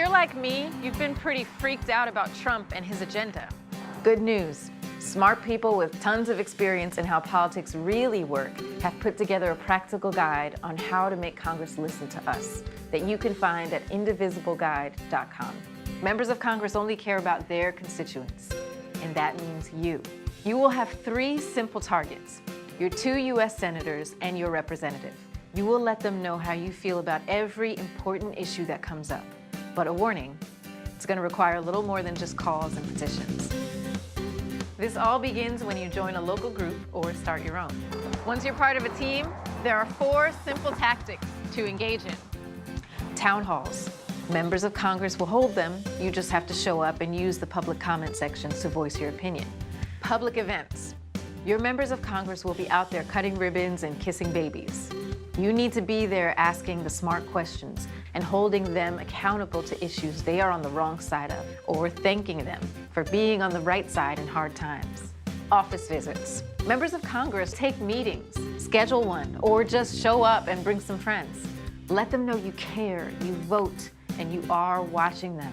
you're like me, you've been pretty freaked out about Trump and his agenda. Good news. Smart people with tons of experience in how politics really work have put together a practical guide on how to make Congress listen to us that you can find at indivisibleguide.com. Members of Congress only care about their constituents, and that means you. You will have 3 simple targets: your 2 U.S. senators and your representative. You will let them know how you feel about every important issue that comes up. But a warning, it's going to require a little more than just calls and petitions. This all begins when you join a local group or start your own. Once you're part of a team, there are 4 simple tactics to engage in. Town halls. Members of Congress will hold them. You just have to show up and use the public comment sections to voice your opinion. Public events. Your members of Congress will be out there cutting ribbons and kissing babies. You need to be there asking the smart questions and holding them accountable to issues they are on the wrong side of, or thanking them for being on the right side in hard times. Office visits. Members of Congress take meetings, schedule one, or just show up and bring some friends. Let them know you care, you vote, and you are watching them.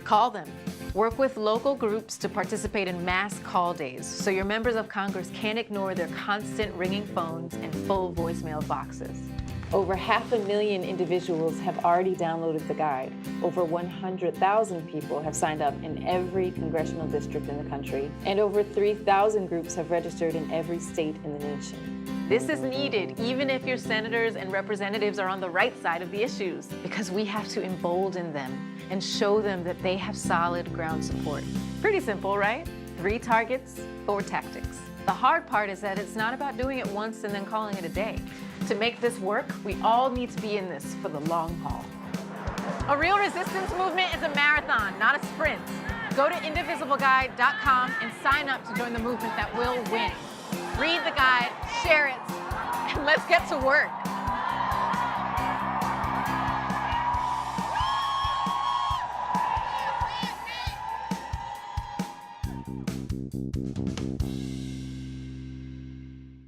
Call them. Work with local groups to participate in mass call days so your members of Congress can't ignore their constant ringing phones and full voicemail boxes. Over 500,000 individuals have already downloaded the guide. Over 100,000 people have signed up in every congressional district in the country, and over 3,000 groups have registered in every state in the nation. This is needed even if your senators and representatives are on the right side of the issues, because we have to embolden them and show them that they have solid ground support. Pretty simple, right? 3 targets, 4 tactics. The hard part is that it's not about doing it once and then calling it a day. To make this work, we all need to be in this for the long haul. A real resistance movement is a marathon, not a sprint. Go to indivisibleguide.com and sign up to join the movement that will win. Read the guide, share it, and let's get to work.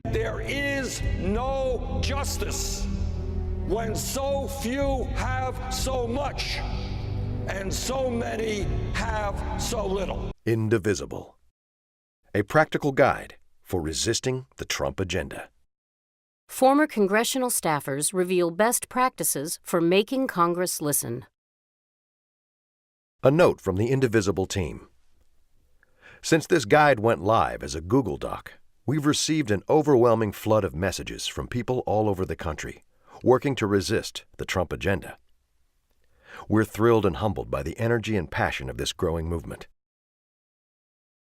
There is no justice when so few have so much and so many have so little. Indivisible, a practical guide for resisting the Trump agenda. Former congressional staffers reveal best practices for making Congress listen. A note from the Indivisible team. Since this guide went live as a Google Doc, we've received an overwhelming flood of messages from people all over the country working to resist the Trump agenda. We're thrilled and humbled by the energy and passion of this growing movement.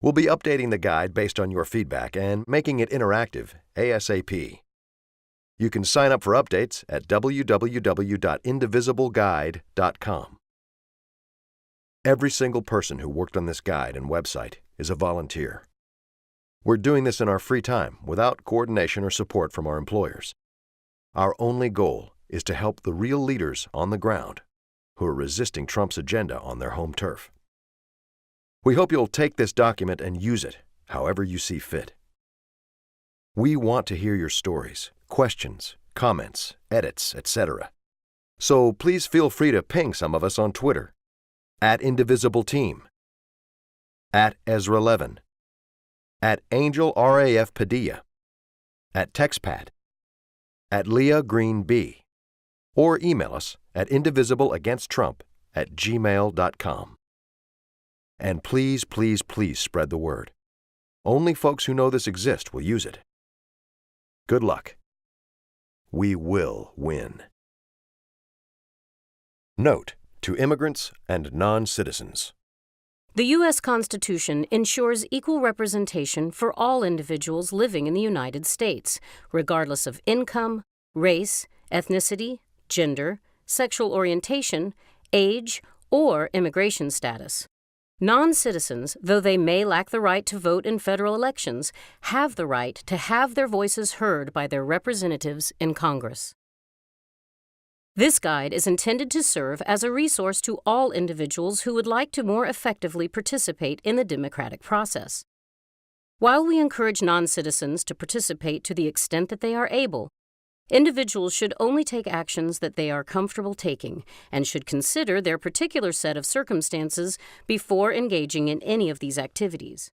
We'll be updating the guide based on your feedback and making it interactive ASAP. You can sign up for updates at www.indivisibleguide.com. Every single person who worked on this guide and website is a volunteer. We're doing this in our free time without coordination or support from our employers. Our only goal is to help the real leaders on the ground who are resisting Trump's agenda on their home turf. We hope you'll take this document and use it however you see fit. We want to hear your stories, questions, comments, edits, etc. So please feel free to ping some of us on Twitter, @IndivisibleTeam, @Ezra11, @Angel Padilla, @TextPad, @LeahGreenB, or email us at indivisibleagainsttrump@gmail.com. And please, please, please spread the word. Only folks who know this exists will use it. Good luck. We will win. Note to immigrants and non-citizens. The U.S. Constitution ensures equal representation for all individuals living in the United States, regardless of income, race, ethnicity, gender, sexual orientation, age, or immigration status. Non-citizens, though they may lack the right to vote in federal elections, have the right to have their voices heard by their representatives in Congress. This guide is intended to serve as a resource to all individuals who would like to more effectively participate in the democratic process. While we encourage non-citizens to participate to the extent that they are able, Individuals should only take actions that they are comfortable taking and should consider their particular set of circumstances before engaging in any of these activities.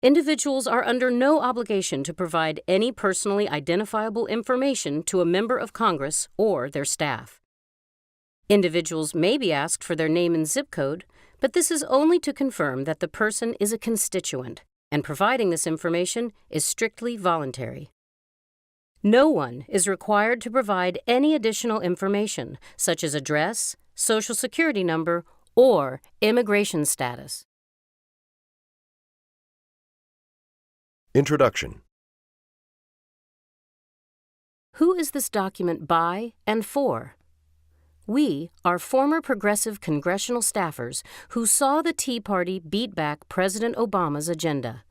Individuals are under no obligation to provide any personally identifiable information to a member of Congress or their staff. Individuals may be asked for their name and zip code, but this is only to confirm that the person is a constituent, and providing this information is strictly voluntary. No one is required to provide any additional information, such as address, Social Security number, or immigration status. Introduction. Who is this document by and for? We are former progressive congressional staffers who saw the Tea Party beat back President Obama's agenda.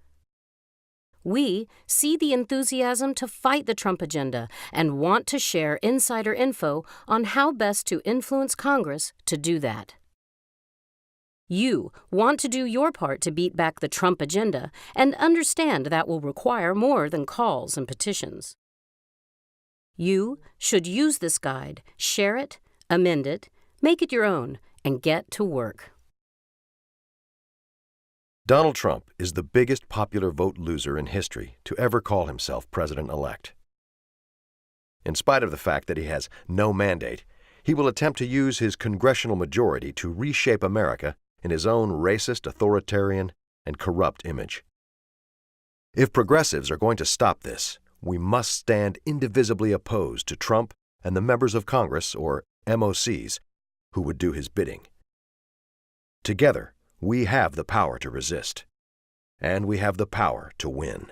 We see the enthusiasm to fight the Trump agenda and want to share insider info on how best to influence Congress to do that. You want to do your part to beat back the Trump agenda and understand that will require more than calls and petitions. You should use this guide, share it, amend it, make it your own, and get to work. Donald Trump is the biggest popular vote loser in history to ever call himself president-elect. In spite of the fact that he has no mandate, he will attempt to use his congressional majority to reshape America in his own racist, authoritarian, and corrupt image. If progressives are going to stop this, we must stand indivisibly opposed to Trump and the members of Congress, or MOCs, who would do his bidding. Together, we have the power to resist, and we have the power to win.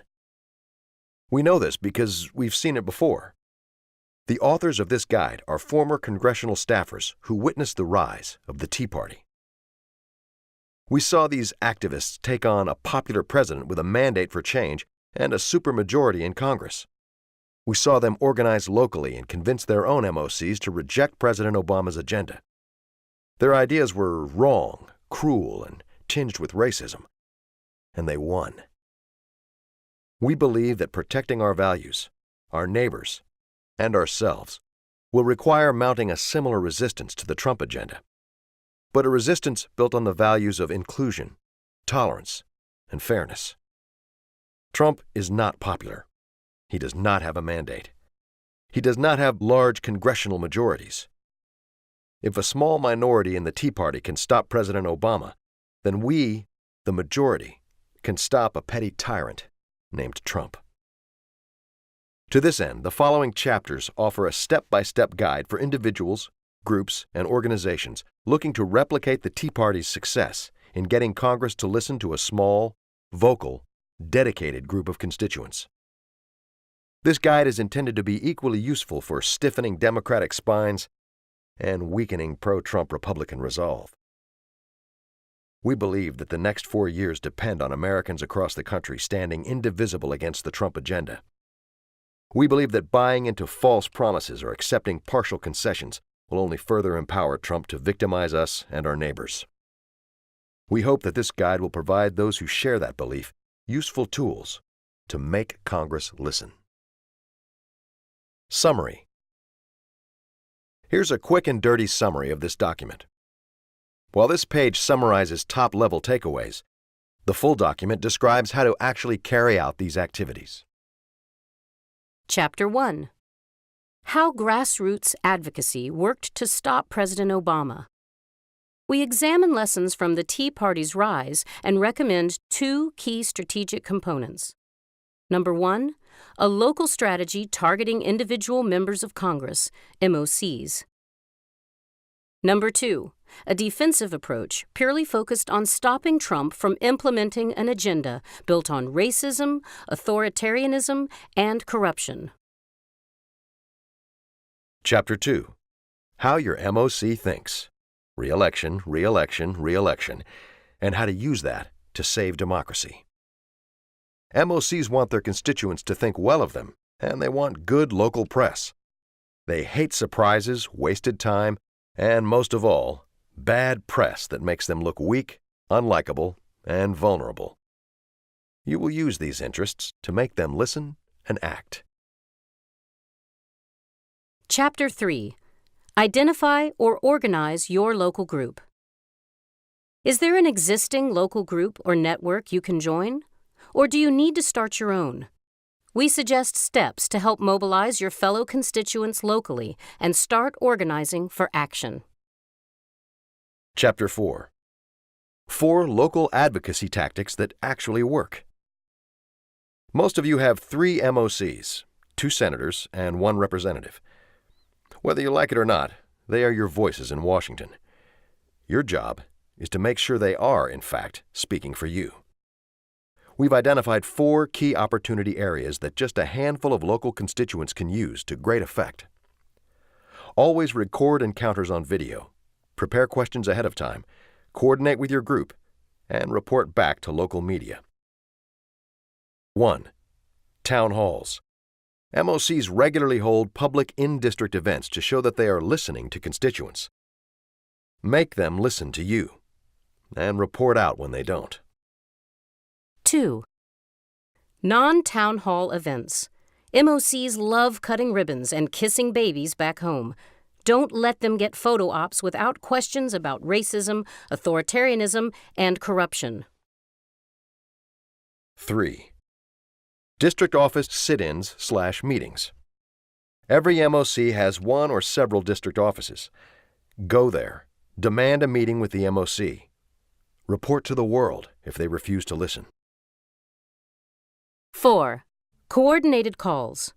We know this because we've seen it before. The authors of this guide are former congressional staffers who witnessed the rise of the Tea Party. We saw these activists take on a popular president with a mandate for change and a supermajority in Congress. We saw them organize locally and convince their own MOCs to reject President Obama's agenda. Their ideas were wrong, cruel, and tinged with racism, and they won. We believe that protecting our values, our neighbors, and ourselves will require mounting a similar resistance to the Trump agenda, but a resistance built on the values of inclusion, tolerance, and fairness. Trump is not popular. He does not have a mandate. He does not have large congressional majorities. If a small minority in the Tea Party can stop President Obama, then we, the majority, can stop a petty tyrant named Trump. To this end, the following chapters offer a step-by-step guide for individuals, groups, and organizations looking to replicate the Tea Party's success in getting Congress to listen to a small, vocal, dedicated group of constituents. This guide is intended to be equally useful for stiffening Democratic spines and weakening pro-Trump Republican resolve. We believe that the next 4 years depend on Americans across the country standing indivisible against the Trump agenda. We believe that buying into false promises or accepting partial concessions will only further empower Trump to victimize us and our neighbors. We hope that this guide will provide those who share that belief useful tools to make Congress listen. Summary. Here's a quick and dirty summary of this document. While this page summarizes top-level takeaways, the full document describes how to actually carry out these activities. Chapter 1. How Grassroots Advocacy Worked to Stop President Obama. We examine lessons from the Tea Party's rise and recommend 2 key strategic components. Number 1, a local strategy targeting individual members of Congress, MOCs. Number 2, a defensive approach purely focused on stopping Trump from implementing an agenda built on racism, authoritarianism, and corruption. Chapter 2. How your MOC thinks. Re-election, re-election, re-election, and how to use that to save democracy. MOCs want their constituents to think well of them, and they want good local press. They hate surprises, wasted time, and most of all, bad press that makes them look weak, unlikable, and vulnerable. You will use these interests to make them listen and act. Chapter 3. Identify or organize your local group. Is there an existing local group or network you can join? Or do you need to start your own? We suggest steps to help mobilize your fellow constituents locally and start organizing for action. Chapter 4. 4 local advocacy tactics that actually work. Most of you have 3 MOCs, 2 senators, and 1 representative. Whether you like it or not, they are your voices in Washington. Your job is to make sure they are, in fact, speaking for you. We've identified 4 key opportunity areas that just a handful of local constituents can use to great effect. Always record encounters on video, prepare questions ahead of time, coordinate with your group, and report back to local media. 1. Town halls. MOCs regularly hold public in-district events to show that they are listening to constituents. Make them listen to you, and report out when they don't. 2. Non-town hall events. MOCs love cutting ribbons and kissing babies back home. Don't let them get photo ops without questions about racism, authoritarianism, and corruption. 3. District office sit-ins/meetings. Every MOC has 1 or several district offices. Go there. Demand a meeting with the MOC. Report to the world if they refuse to listen. 4. Coordinated calls.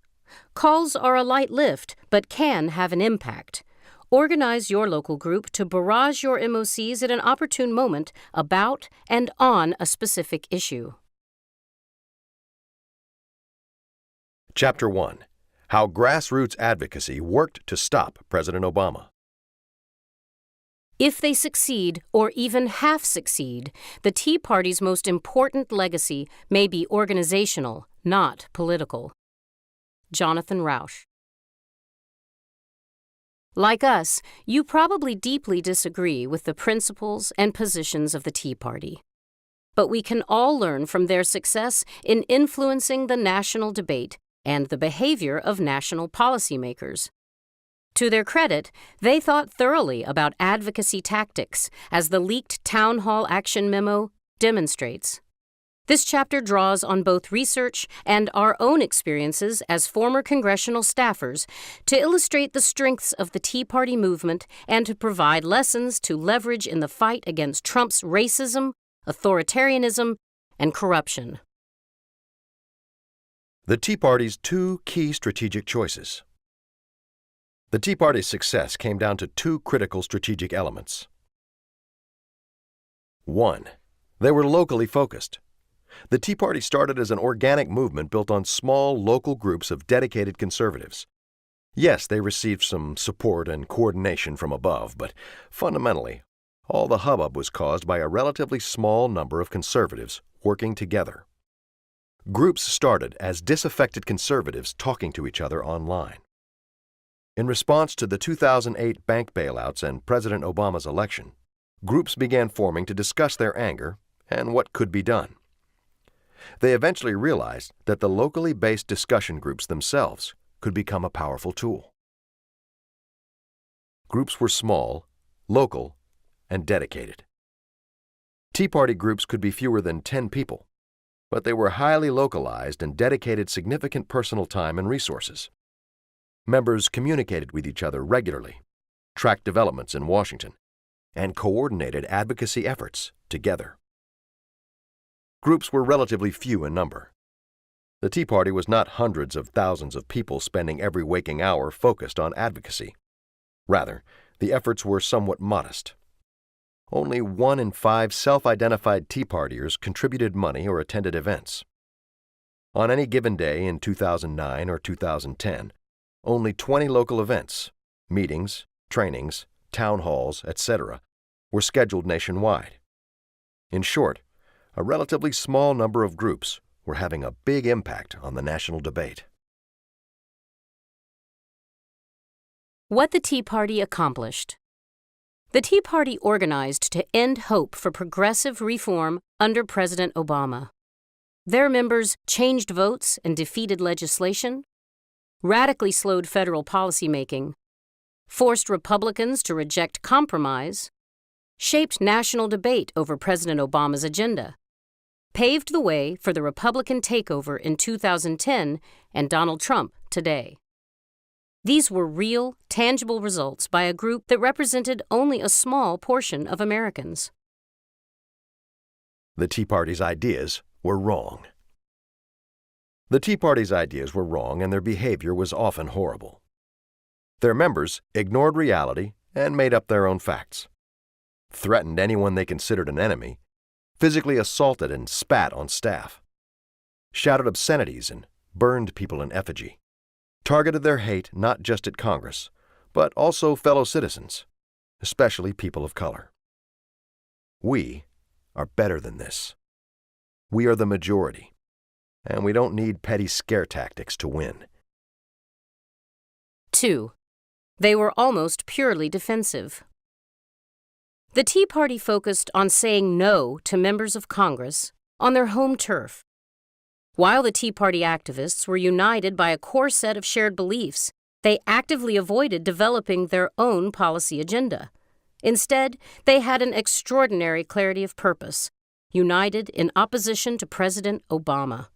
Calls are a light lift, but can have an impact. Organize your local group to barrage your MOCs at an opportune moment about and on a specific issue. Chapter 1. How grassroots advocacy worked to stop President Obama. If they succeed, or even half succeed, the Tea Party's most important legacy may be organizational, not political. Jonathan Rauch. Like us, you probably deeply disagree with the principles and positions of the Tea Party. But we can all learn from their success in influencing the national debate and the behavior of national policymakers. To their credit, they thought thoroughly about advocacy tactics, as the leaked Town Hall Action Memo demonstrates. This chapter draws on both research and our own experiences as former congressional staffers to illustrate the strengths of the Tea Party movement and to provide lessons to leverage in the fight against Trump's racism, authoritarianism, and corruption. The Tea Party's 2 key strategic choices. The Tea Party's success came down to 2 critical strategic elements. 1. They were locally focused. The Tea Party started as an organic movement built on small local groups of dedicated conservatives. Yes, they received some support and coordination from above, but fundamentally, all the hubbub was caused by a relatively small number of conservatives working together. Groups started as disaffected conservatives talking to each other online. In response to the 2008 bank bailouts and President Obama's election, groups began forming to discuss their anger and what could be done. They eventually realized that the locally based discussion groups themselves could become a powerful tool. Groups were small, local, and dedicated. Tea Party groups could be fewer than 10 people, but they were highly localized and dedicated significant personal time and resources. Members communicated with each other regularly, tracked developments in Washington, and coordinated advocacy efforts together. Groups were relatively few in number. The Tea Party was not hundreds of thousands of people spending every waking hour focused on advocacy. Rather, the efforts were somewhat modest. Only 1 in 5 self-identified Tea Partiers contributed money or attended events. On any given day in 2009 or 2010, only 20 local events, meetings, trainings, town halls, etc., were scheduled nationwide. In short, a relatively small number of groups were having a big impact on the national debate. What the Tea Party accomplished. The Tea Party organized to end hope for progressive reform under President Obama. Their members changed votes and defeated legislation, radically slowed federal policymaking, forced Republicans to reject compromise, shaped national debate over President Obama's agenda, paved the way for the Republican takeover in 2010 and Donald Trump today. These were real, tangible results by a group that represented only a small portion of Americans. The Tea Party's ideas were wrong. The Tea Party's ideas were wrong and their behavior was often horrible. Their members ignored reality and made up their own facts, threatened anyone they considered an enemy, physically assaulted and spat on staff, shouted obscenities and burned people in effigy, targeted their hate not just at Congress, but also fellow citizens, especially people of color. We are better than this. We are the majority, and we don't need petty scare tactics to win. 2. They were almost purely defensive. The Tea Party focused on saying no to members of Congress on their home turf. While the Tea Party activists were united by a core set of shared beliefs, they actively avoided developing their own policy agenda. Instead, they had an extraordinary clarity of purpose, united in opposition to President Obama.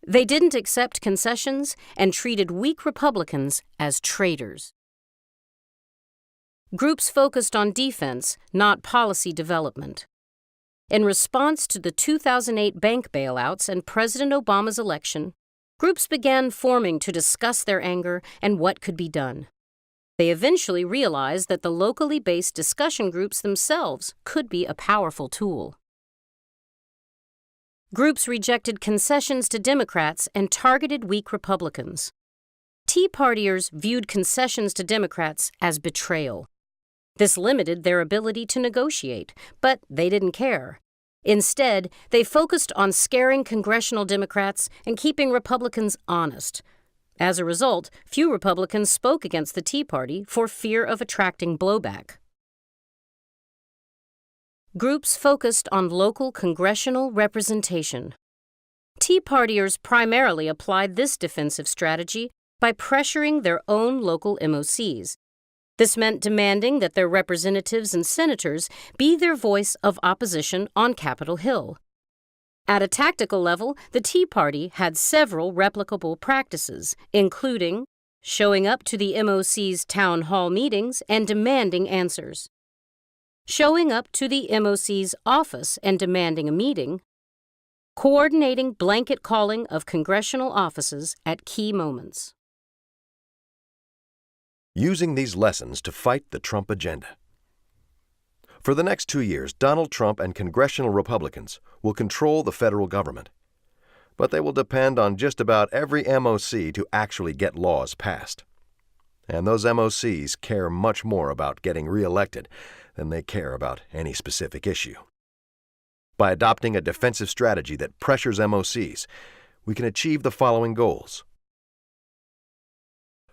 They didn't accept concessions and treated weak Republicans as traitors. Groups focused on defense, not policy development. In response to the 2008 bank bailouts and President Obama's election, groups began forming to discuss their anger and what could be done. They eventually realized that the locally based discussion groups themselves could be a powerful tool. Groups rejected concessions to Democrats and targeted weak Republicans. Tea Partiers viewed concessions to Democrats as betrayal. This limited their ability to negotiate, but they didn't care. Instead, they focused on scaring congressional Democrats and keeping Republicans honest. As a result, few Republicans spoke against the Tea Party for fear of attracting blowback. Groups focused on local congressional representation. Tea Partiers primarily applied this defensive strategy by pressuring their own local MOCs. This meant demanding that their representatives and senators be their voice of opposition on Capitol Hill. At a tactical level, the Tea Party had several replicable practices, including showing up to the MOC's town hall meetings and demanding answers, showing up to the MOC's office and demanding a meeting, coordinating blanket calling of congressional offices at key moments. Using these lessons to fight the Trump agenda. For the next 2 years, Donald Trump and congressional Republicans will control the federal government. But they will depend on just about every MOC to actually get laws passed. And those MOCs care much more about getting reelected than they care about any specific issue. By adopting a defensive strategy that pressures MOCs, we can achieve the following goals.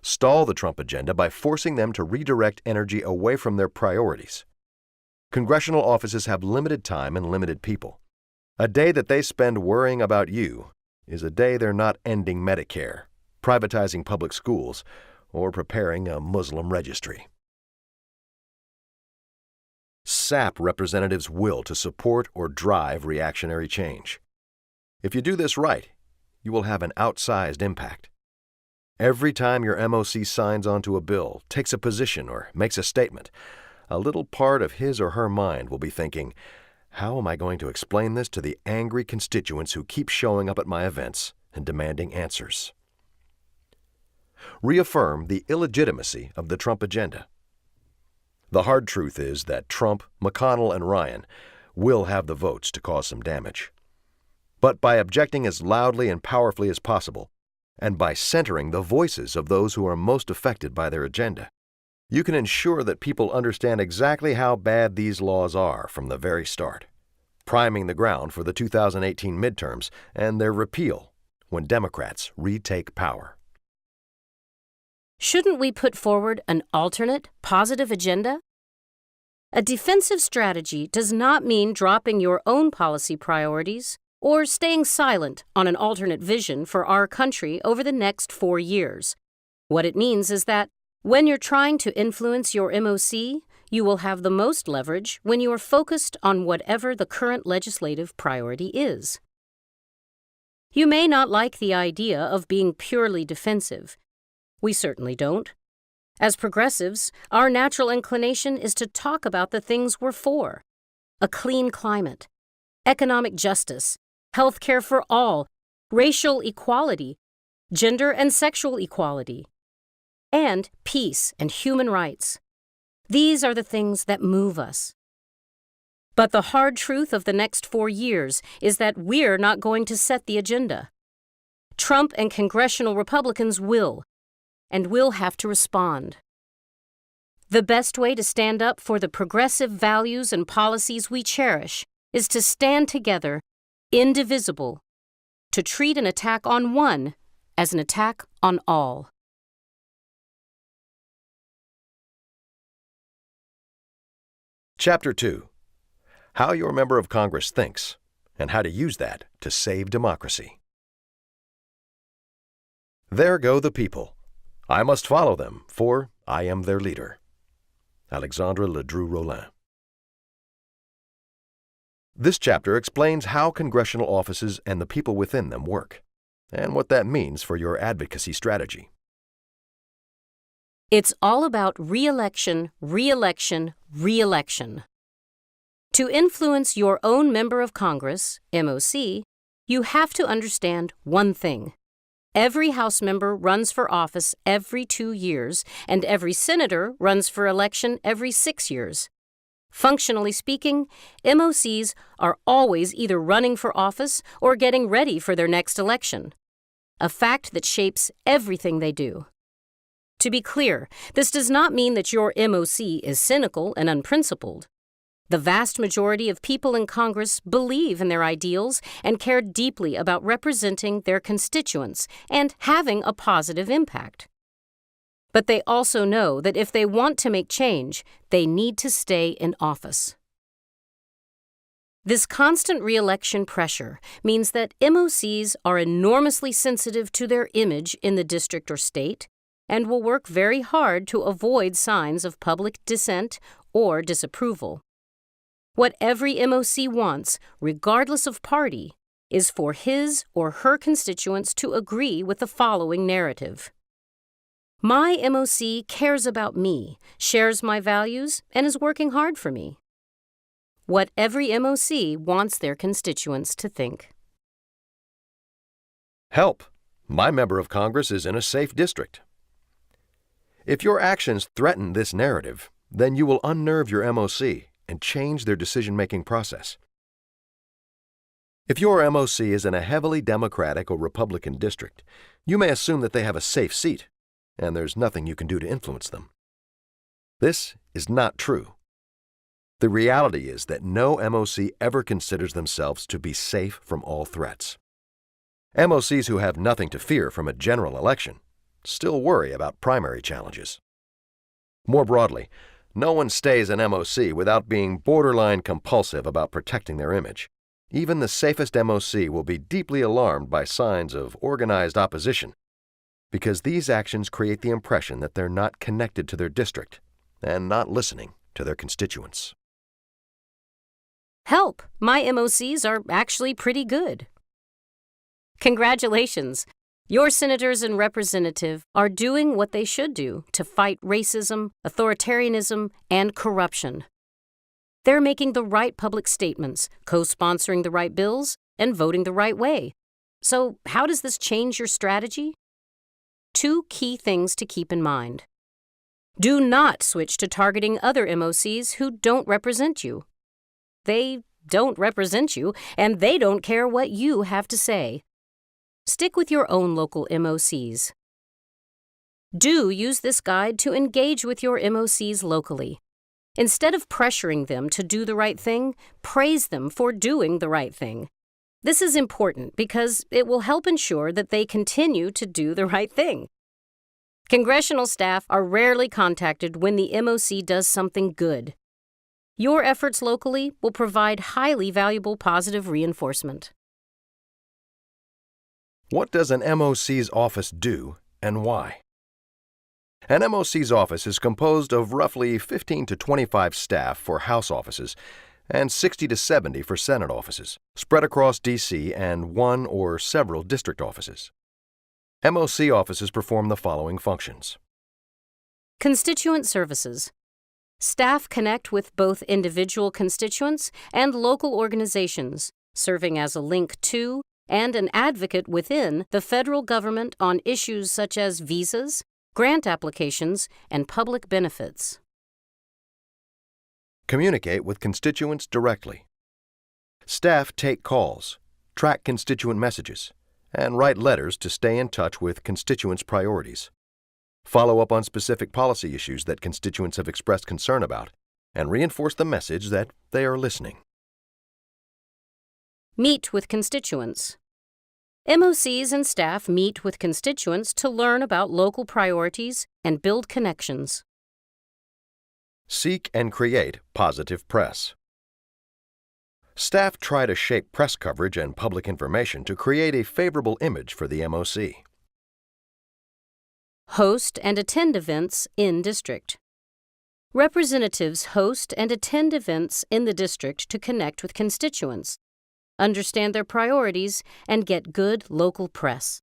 Stall the Trump agenda by forcing them to redirect energy away from their priorities. Congressional offices have limited time and limited people. A day that they spend worrying about you is a day they're not ending Medicare, privatizing public schools, or preparing a Muslim registry. Sap representatives' will to support or drive reactionary change. If you do this right, you will have an outsized impact. Every time your MOC signs onto a bill, takes a position, or makes a statement, a little part of his or her mind will be thinking, how am I going to explain this to the angry constituents who keep showing up at my events and demanding answers? Reaffirm the illegitimacy of the Trump agenda. The hard truth is that Trump, McConnell, and Ryan will have the votes to cause some damage. But by objecting as loudly and powerfully as possible, and by centering the voices of those who are most affected by their agenda, you can ensure that people understand exactly how bad these laws are from the very start, priming the ground for the 2018 midterms and their repeal when Democrats retake power. Shouldn't we put forward an alternate, positive agenda? A defensive strategy does not mean dropping your own policy priorities or staying silent on an alternate vision for our country over the next 4 years. What it means is that when you're trying to influence your MOC, you will have the most leverage when you are focused on whatever the current legislative priority is. You may not like the idea of being purely defensive. We certainly don't. As progressives, our natural inclination is to talk about the things we're for: a clean climate, economic justice, health care for all, racial equality, gender and sexual equality, and peace and human rights. These are the things that move us. But the hard truth of the next 4 years is that we're not going to set the agenda. Trump and congressional Republicans will, and we'll have to respond. The best way to stand up for the progressive values and policies we cherish is to stand together, indivisible, to treat an attack on one as an attack on all. Chapter 2. How your member of Congress thinks, and how to use that to save democracy. There go the people. I must follow them, for I am their leader. Alexandre Ledru-Rollin. This chapter explains how congressional offices and the people within them work, and what that means for your advocacy strategy. It's all about re-election, re-election, re-election. To influence your own member of Congress, MOC, you have to understand one thing. Every House member runs for office every 2 years, and every senator runs for election every 6 years. Functionally speaking, MOCs are always either running for office or getting ready for their next election, a fact that shapes everything they do. To be clear, this does not mean that your MOC is cynical and unprincipled. The vast majority of people in Congress believe in their ideals and care deeply about representing their constituents and having a positive impact. But they also know that if they want to make change, they need to stay in office. This constant re-election pressure means that MOCs are enormously sensitive to their image in the district or state and will work very hard to avoid signs of public dissent or disapproval. What every MOC wants, regardless of party, is for his or her constituents to agree with the following narrative. My MOC cares about me, shares my values, and is working hard for me. What every MOC wants their constituents to think. Help! My member of Congress is in a safe district. If your actions threaten this narrative, then you will unnerve your MOC and change their decision-making process. If your MOC is in a heavily Democratic or Republican district, you may assume that they have a safe seat, and there's nothing you can do to influence them. This is not true. The reality is that no MOC ever considers themselves to be safe from all threats. MOCs who have nothing to fear from a general election still worry about primary challenges. More broadly, no one stays an MOC without being borderline compulsive about protecting their image. Even the safest MOC will be deeply alarmed by signs of organized opposition, because these actions create the impression that they're not connected to their district and not listening to their constituents. Help! My MOCs are actually pretty good. Congratulations! Your senators and representatives are doing what they should do to fight racism, authoritarianism, and corruption. They're making the right public statements, co-sponsoring the right bills, and voting the right way. So how does this change your strategy? 2 key things to keep in mind. Do not switch to targeting other MOCs who don't represent you. They don't represent you, and they don't care what you have to say. Stick with your own local MOCs. Do use this guide to engage with your MOCs locally. Instead of pressuring them to do the right thing, praise them for doing the right thing. This is important because it will help ensure that they continue to do the right thing. Congressional staff are rarely contacted when the MOC does something good. Your efforts locally will provide highly valuable positive reinforcement. What does an MOC's office do, and why? An MOC's office is composed of roughly 15 to 25 staff for House offices and 60 to 70 for Senate offices, spread across D.C. and one or several district offices. MOC offices perform the following functions. Constituent services. Staff connect with both individual constituents and local organizations, serving as a link to and an advocate within the federal government on issues such as visas, grant applications, and public benefits. Communicate with constituents directly. Staff take calls, track constituent messages, and write letters to stay in touch with constituents' priorities. Follow up on specific policy issues that constituents have expressed concern about, and reinforce the message that they are listening. Meet with constituents. MOCs and staff meet with constituents to learn about local priorities and build connections. Seek and create positive press. Staff try to shape press coverage and public information to create a favorable image for the MOC. Host and attend events in district. Representatives host and attend events in the district to connect with constituents, understand their priorities, and get good local press.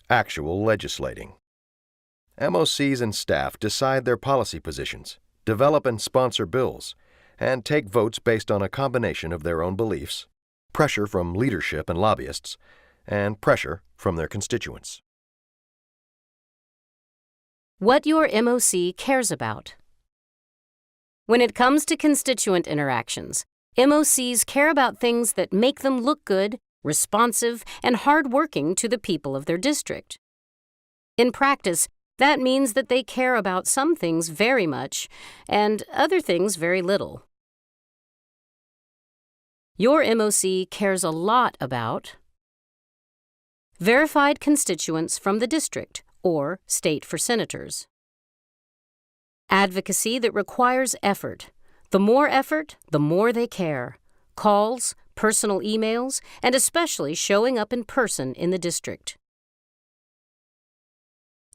Actual legislating. MOCs and staff decide their policy positions, develop and sponsor bills, and take votes based on a combination of their own beliefs, pressure from leadership and lobbyists, and pressure from their constituents. What your MOC cares about. When it comes to constituent interactions, MOCs care about things that make them look good, responsive, and hardworking to the people of their district. In practice, that means that they care about some things very much and other things very little. Your MOC cares a lot about verified constituents from the district or state for senators. Advocacy that requires effort. The more effort, the more they care. Calls, personal emails, and especially showing up in person in the district.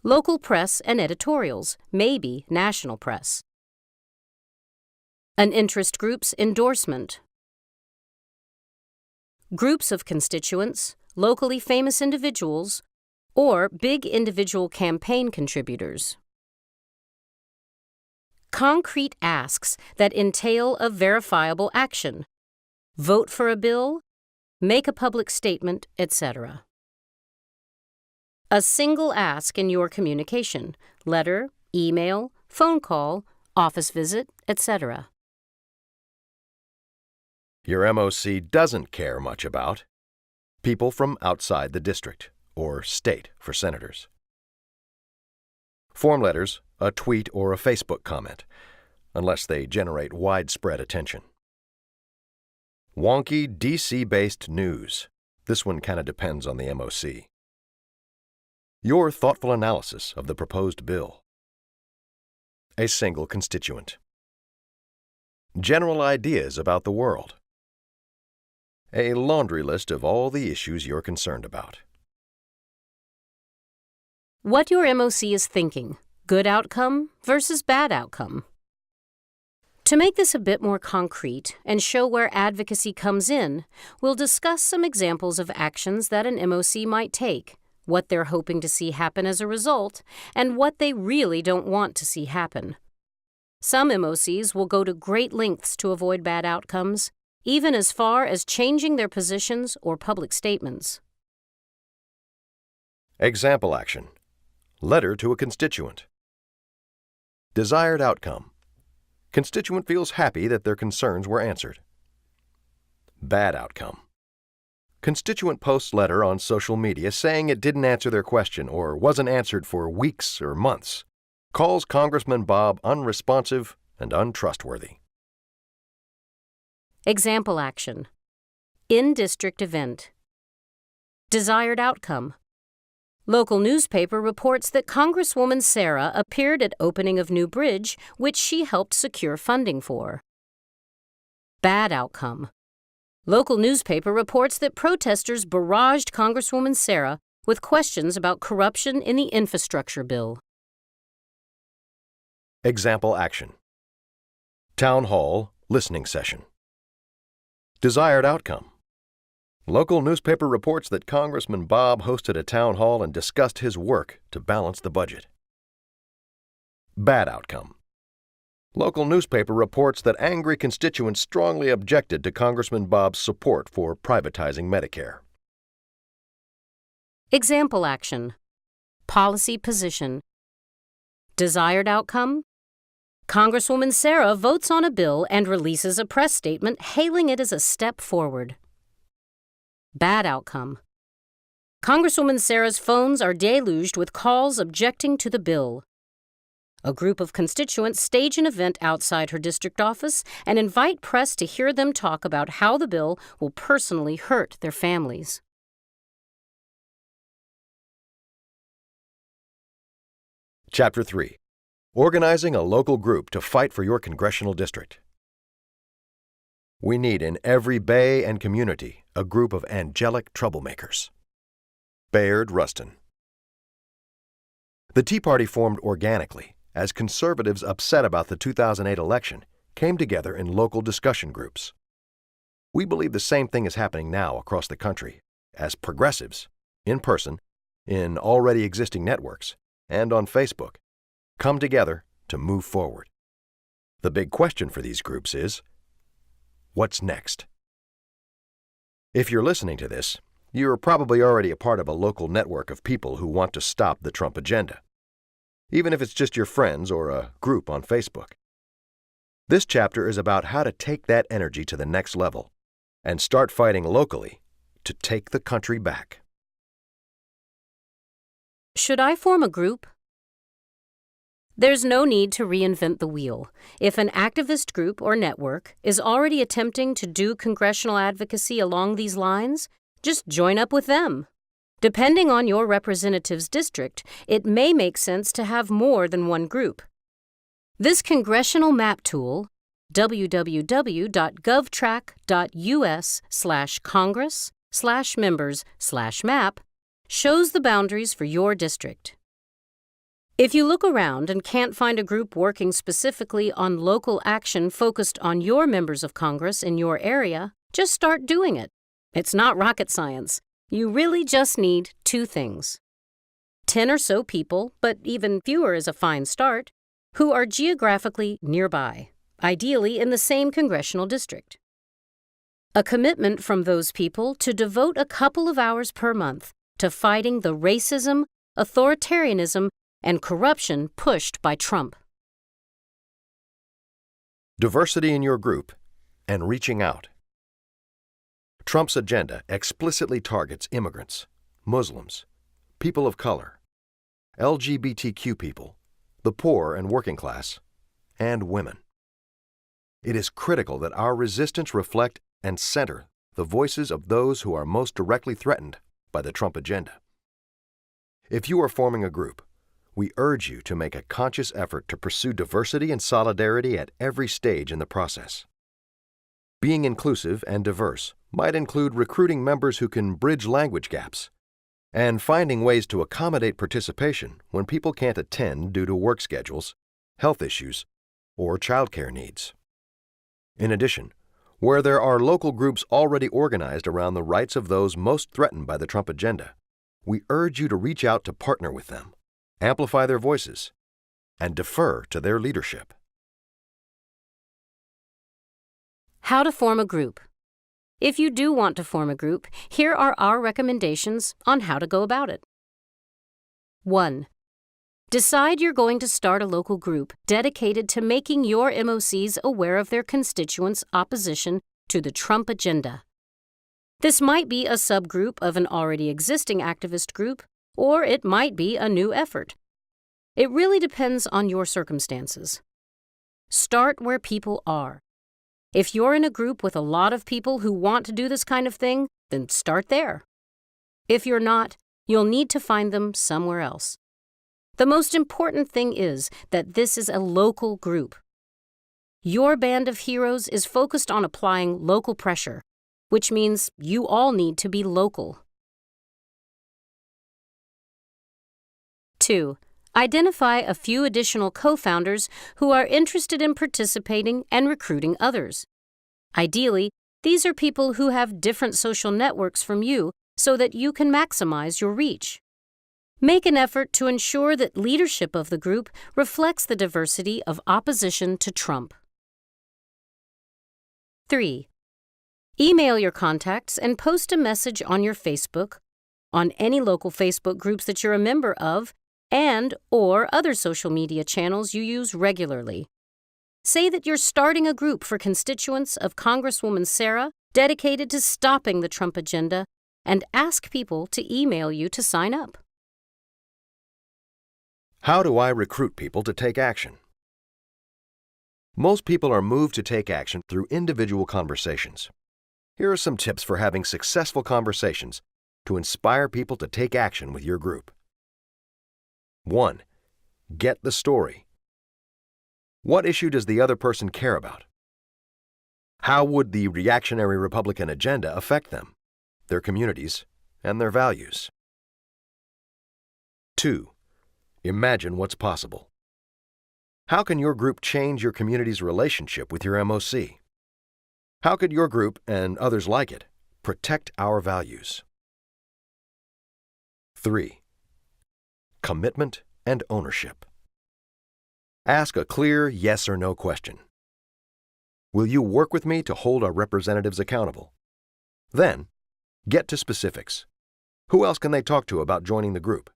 Local press and editorials, maybe national press. An interest group's endorsement. Groups of constituents, locally famous individuals, or big individual campaign contributors. Concrete asks that entail a verifiable action. Vote for a bill, make a public statement, etc. A single ask in your communication, letter, email, phone call, office visit, etc. Your MOC doesn't care much about people from outside the district or state for senators. Form letters, a tweet or a Facebook comment, unless they generate widespread attention. Wonky DC-based news. This one kind of depends on the MOC. Your thoughtful analysis of the proposed bill. A single constituent. General ideas about the world. A laundry list of all the issues you're concerned about. What your MOC is thinking, good outcome versus bad outcome. To make this a bit more concrete and show where advocacy comes in, we'll discuss some examples of actions that an MOC might take, what they're hoping to see happen as a result, and what they really don't want to see happen. Some MOCs will go to great lengths to avoid bad outcomes, even as far as changing their positions or public statements. Example action. Letter to a constituent. Desired outcome. Constituent feels happy that their concerns were answered. Bad outcome. Constituent posts letter on social media saying it didn't answer their question or wasn't answered for weeks or months. Calls Congressman Bob unresponsive and untrustworthy. Example action. In-district event. Desired outcome. Local newspaper reports that Congresswoman Sarah appeared at opening of new bridge, which she helped secure funding for. Bad outcome. Local newspaper reports that protesters barraged Congresswoman Sarah with questions about corruption in the infrastructure bill. Example action. Town hall listening session. Desired outcome. Local newspaper reports that Congressman Bob hosted a town hall and discussed his work to balance the budget. Bad outcome. Local newspaper reports that angry constituents strongly objected to Congressman Bob's support for privatizing Medicare. Example action. Policy position. Desired outcome. Congresswoman Sarah votes on a bill and releases a press statement hailing it as a step forward. Bad outcome. Congresswoman Sarah's phones are deluged with calls objecting to the bill. A group of constituents stage an event outside her district office and invite press to hear them talk about how the bill will personally hurt their families. Chapter 3. Organizing a local group to fight for your congressional district. We need in every bay and community a group of angelic troublemakers. Bayard Rustin. The Tea Party formed organically as conservatives upset about the 2008 election came together in local discussion groups. We believe the same thing is happening now across the country as progressives, in person, in already existing networks, and on Facebook, come together to move forward. The big question for these groups is, what's next? If you're listening to this, you're probably already a part of a local network of people who want to stop the Trump agenda, even if it's just your friends or a group on Facebook. This chapter is about how to take that energy to the next level and start fighting locally to take the country back. Should I form a group? There's no need to reinvent the wheel. If an activist group or network is already attempting to do congressional advocacy along these lines, just join up with them. Depending on your representative's district, it may make sense to have more than one group. This congressional map tool, www.govtrack.us/congress/members/map, shows the boundaries for your district. If you look around and can't find a group working specifically on local action focused on your members of Congress in your area, just start doing it. It's not rocket science. You really just need two things: 10 or so people, but even fewer is a fine start, who are geographically nearby, ideally in the same congressional district. A commitment from those people to devote a couple of hours per month to fighting the racism, authoritarianism, and corruption pushed by Trump. Diversity in your group and reaching out. Trump's agenda explicitly targets immigrants, Muslims, people of color, LGBTQ people, the poor and working class, and women. It is critical that our resistance reflect and center the voices of those who are most directly threatened by the Trump agenda. If you are forming a group, we urge you to make a conscious effort to pursue diversity and solidarity at every stage in the process. Being inclusive and diverse might include recruiting members who can bridge language gaps and finding ways to accommodate participation when people can't attend due to work schedules, health issues, or childcare needs. In addition, where there are local groups already organized around the rights of those most threatened by the Trump agenda, we urge you to reach out to partner with them, amplify their voices, and defer to their leadership. How to form a group. If you do want to form a group, here are our recommendations on how to go about it. 1. Decide you're going to start a local group dedicated to making your MOCs aware of their constituents' opposition to the Trump agenda. This might be a subgroup of an already existing activist group, or it might be a new effort. It really depends on your circumstances. Start where people are. If you're in a group with a lot of people who want to do this kind of thing, then start there. If you're not, you'll need to find them somewhere else. The most important thing is that this is a local group. Your band of heroes is focused on applying local pressure, which means you all need to be local. 2. Identify a few additional co-founders who are interested in participating and recruiting others. Ideally, these are people who have different social networks from you so that you can maximize your reach. Make an effort to ensure that leadership of the group reflects the diversity of opposition to Trump. 3. Email your contacts and post a message on your Facebook, on any local Facebook groups that you're a member of, and/or other social media channels you use regularly. Say that you're starting a group for constituents of Congresswoman Sarah dedicated to stopping the Trump agenda, and ask people to email you to sign up. How do I recruit people to take action? Most people are moved to take action through individual conversations. Here are some tips for having successful conversations to inspire people to take action with your group. 1. Get the story. What issue does the other person care about? How would the reactionary Republican agenda affect them, their communities, and their values? 2. Imagine what's possible. How can your group change your community's relationship with your MOC? How could your group, and others like it, protect our values? 3. Commitment and ownership. Ask a clear yes or no question. Will you work with me to hold our representatives accountable? Then, get to specifics. Who else can they talk to about joining the group?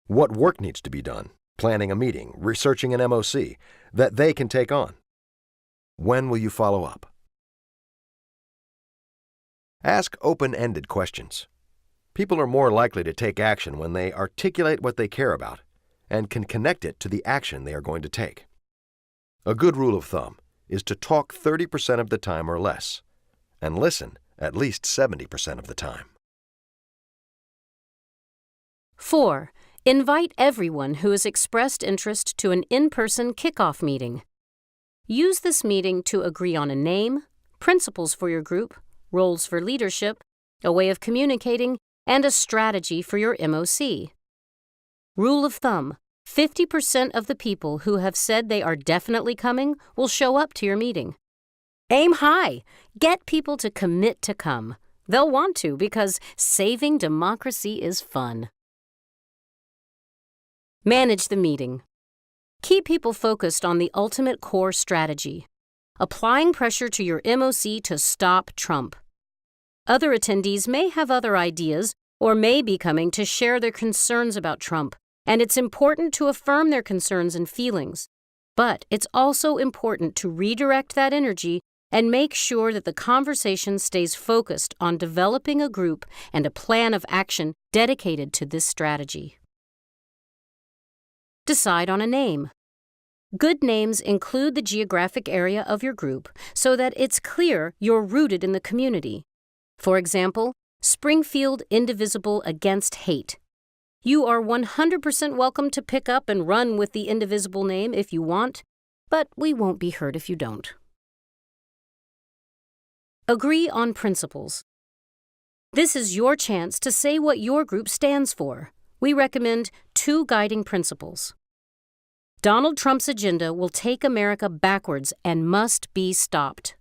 What work needs to be done, planning a meeting, researching an MOC, that they can take on? When will you follow up? Ask open-ended questions. People are more likely to take action when they articulate what they care about and can connect it to the action they are going to take. A good rule of thumb is to talk 30% of the time or less, and listen at least 70% of the time. 4. Invite everyone who has expressed interest to an in-person kickoff meeting. Use this meeting to agree on a name, principles for your group, roles for leadership, a way of communicating, and a strategy for your MOC. Rule of thumb: 50% of the people who have said they are definitely coming will show up to your meeting. Aim high. Get people to commit to come. They'll want to because saving democracy is fun. Manage the meeting. Keep people focused on the ultimate core strategy: applying pressure to your MOC to stop Trump. Other attendees may have other ideas or may be coming to share their concerns about Trump, and it's important to affirm their concerns and feelings. But it's also important to redirect that energy and make sure that the conversation stays focused on developing a group and a plan of action dedicated to this strategy. Decide on a name. Good names include the geographic area of your group so that it's clear you're rooted in the community. For example, Springfield Indivisible Against Hate. You are 100% welcome to pick up and run with the Indivisible name if you want, but we won't be hurt if you don't. Agree on principles. This is your chance to say what your group stands for. We recommend 2 guiding principles. Donald Trump's agenda will take America backwards and must be stopped.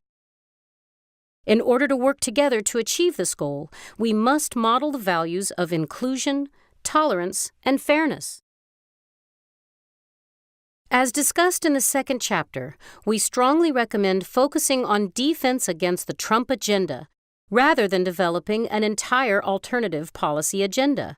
In order to work together to achieve this goal, we must model the values of inclusion, tolerance, and fairness. As discussed in the second chapter, we strongly recommend focusing on defense against the Trump agenda rather than developing an entire alternative policy agenda.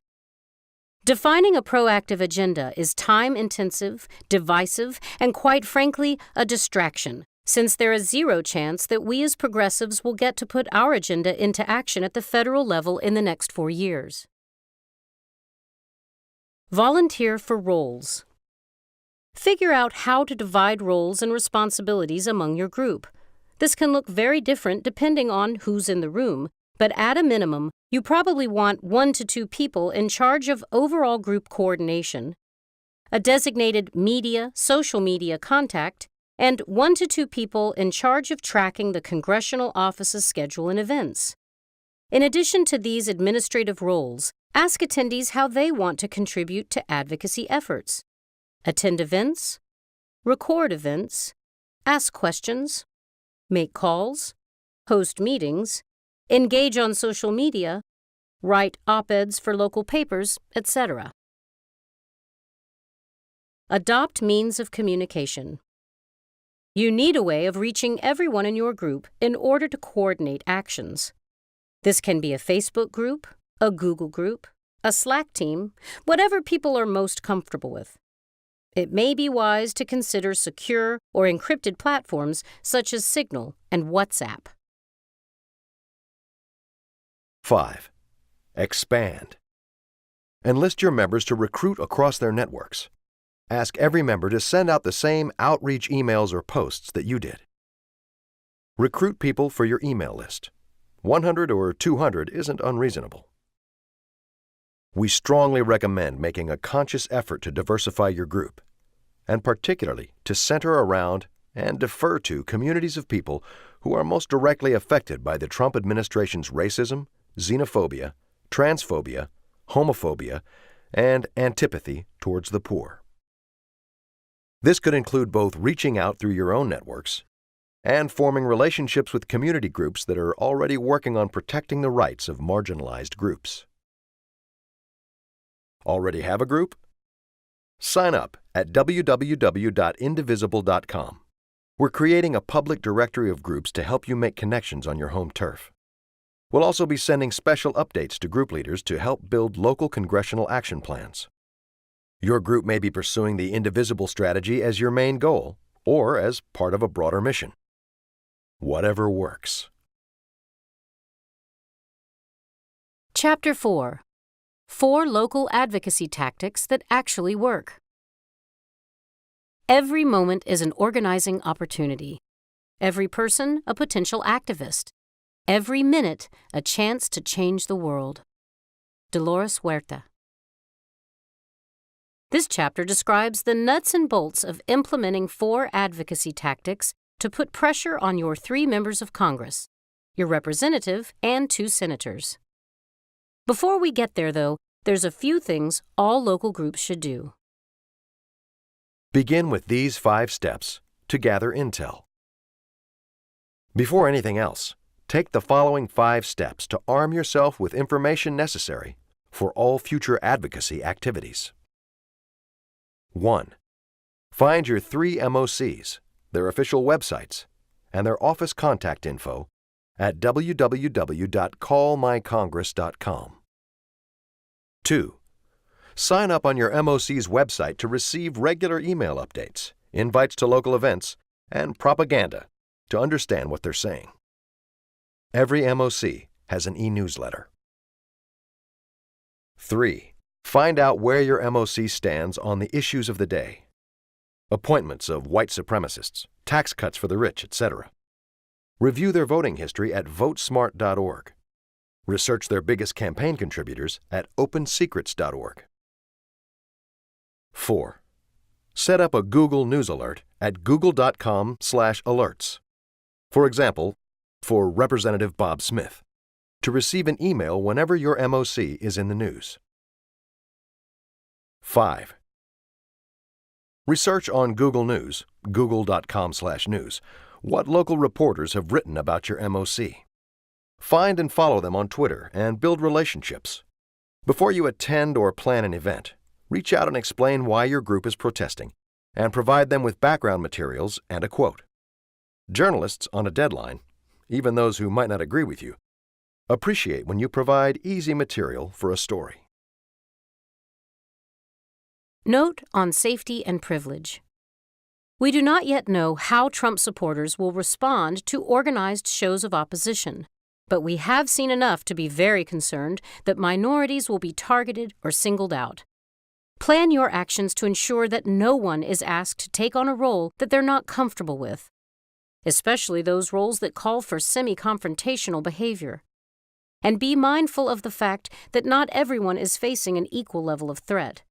Defining a proactive agenda is time-intensive, divisive, and quite frankly, a distraction, since there is zero chance that we as progressives will get to put our agenda into action at the federal level in the next 4 years. Volunteer for roles. Figure out how to divide roles and responsibilities among your group. This can look very different depending on who's in the room, but at a minimum, you probably want 1 to 2 people in charge of overall group coordination, a designated media, social media contact, and 1 to 2 people in charge of tracking the congressional office's schedule and events. In addition to these administrative roles, Ask attendees how they want to contribute to advocacy efforts. Attend events, record events, ask questions, make calls, host meetings, engage on social media, write op-eds for local papers, etc. Adopt means of communication. You need a way of reaching everyone in your group in order to coordinate actions. This can be a Facebook group, a Google group, a Slack team, whatever people are most comfortable with. It may be wise to consider secure or encrypted platforms such as Signal and WhatsApp. 5. Expand. Enlist your members to recruit across their networks. Ask every member to send out the same outreach emails or posts that you did. Recruit people for your email list. 100 or 200 isn't unreasonable. We strongly recommend making a conscious effort to diversify your group, and particularly to center around and defer to communities of people who are most directly affected by the Trump administration's racism, xenophobia, transphobia, homophobia, and antipathy towards the poor. This could include both reaching out through your own networks and forming relationships with community groups that are already working on protecting the rights of marginalized groups. Already have a group? Sign up at www.indivisible.com. We're creating a public directory of groups to help you make connections on your home turf. We'll also be sending special updates to group leaders to help build local congressional action plans. Your group may be pursuing the Indivisible strategy as your main goal or as part of a broader mission. Whatever works. Chapter 4. 4 local advocacy tactics that actually work. Every moment is an organizing opportunity. Every person a potential activist. Every minute a chance to change the world. Dolores Huerta. This chapter describes the nuts and bolts of implementing 4 advocacy tactics to put pressure on your 3 members of Congress, your representative and 2 senators. Before we get there, though, there's a few things all local groups should do. Begin with these 5 steps to gather intel. Before anything else, take the following 5 steps to arm yourself with information necessary for all future advocacy activities. 1. Find your 3 MOCs, their official websites, and their office contact info at www.callmycongress.com. 2. Sign up on your MOC's website to receive regular email updates, invites to local events, and propaganda to understand what they're saying. Every MOC has an e-newsletter. 3. Find out where your MOC stands on the issues of the day. Appointments of white supremacists, tax cuts for the rich, etc. Review their voting history at votesmart.org. Research their biggest campaign contributors at opensecrets.org. 4. Set up a Google News alert at google.com/alerts. For example, for Representative Bob Smith, to receive an email whenever your MOC is in the news. 5. Research on Google News, google.com/news, what local reporters have written about your MOC. Find and follow them on Twitter and build relationships. Before you attend or plan an event, reach out and explain why your group is protesting and provide them with background materials and a quote. Journalists on a deadline, even those who might not agree with you, appreciate when you provide easy material for a story. Note on safety and privilege. We do not yet know how Trump supporters will respond to organized shows of opposition, but we have seen enough to be very concerned that minorities will be targeted or singled out. Plan your actions to ensure that no one is asked to take on a role that they're not comfortable with, especially those roles that call for semi-confrontational behavior. And be mindful of the fact that not everyone is facing an equal level of threat.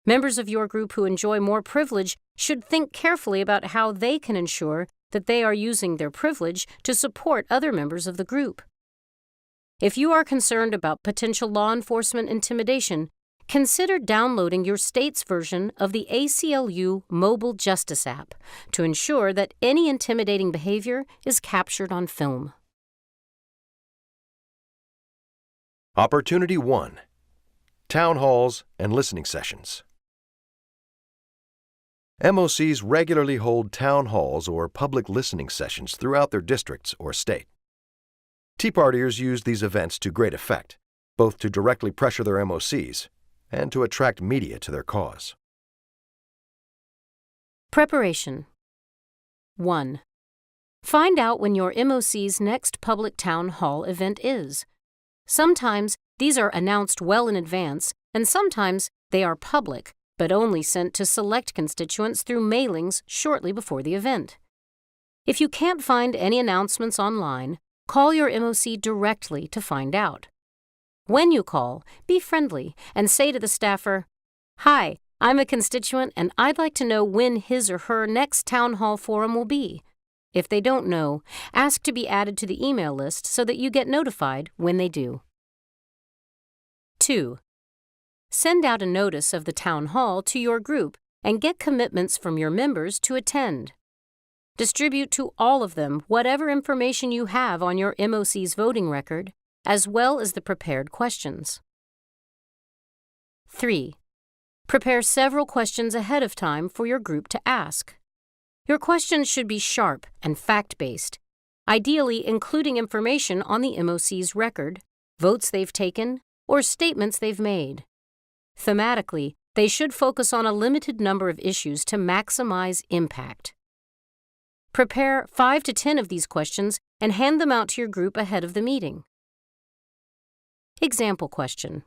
Members of your group who enjoy more privilege should think carefully about how they can ensure that they are using their privilege to support other members of the group. If you are concerned about potential law enforcement intimidation, consider downloading your state's version of the ACLU Mobile Justice app to ensure that any intimidating behavior is captured on film. Opportunity 1. Town halls and listening sessions. MOCs regularly hold town halls or public listening sessions throughout their districts or state. Tea Partiers use these events to great effect, both to directly pressure their MOCs and to attract media to their cause. Preparation. 1. Find out when your MOC's next public town hall event is. Sometimes these are announced well in advance, and sometimes they are public, but only sent to select constituents through mailings shortly before the event. If you can't find any announcements online, call your MOC directly to find out. When you call, be friendly and say to the staffer, "Hi, I'm a constituent and I'd like to know when his or her next town hall forum will be." If they don't know, ask to be added to the email list so that you get notified when they do. 2. Send out a notice of the town hall to your group and get commitments from your members to attend. Distribute to all of them whatever information you have on your MOC's voting record, as well as the prepared questions. 3. Prepare several questions ahead of time for your group to ask. Your questions should be sharp and fact-based, ideally including information on the MOC's record, votes they've taken, or statements they've made. Thematically, they should focus on a limited number of issues to maximize impact. Prepare 5 to 10 of these questions and hand them out to your group ahead of the meeting. Example question.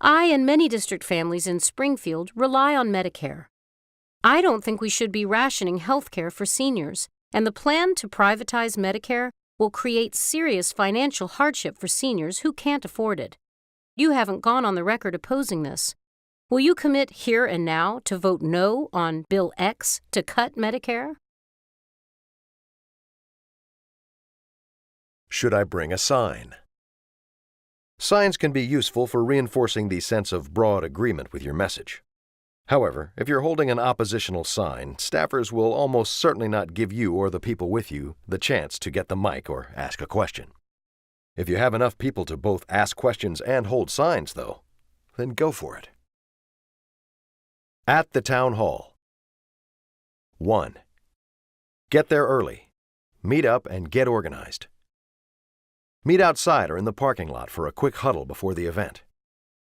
I and many district families in Springfield rely on Medicare. I don't think we should be rationing health care for seniors, and the plan to privatize Medicare will create serious financial hardship for seniors who can't afford it. You haven't gone on the record opposing this. Will you commit here and now to vote no on Bill X to cut Medicare? Should I bring a sign? Signs can be useful for reinforcing the sense of broad agreement with your message. However, if you're holding an oppositional sign, staffers will almost certainly not give you or the people with you the chance to get the mic or ask a question. If you have enough people to both ask questions and hold signs, though, then go for it. At the town hall. 1. Get there early. Meet up and get organized. Meet outside or in the parking lot for a quick huddle before the event.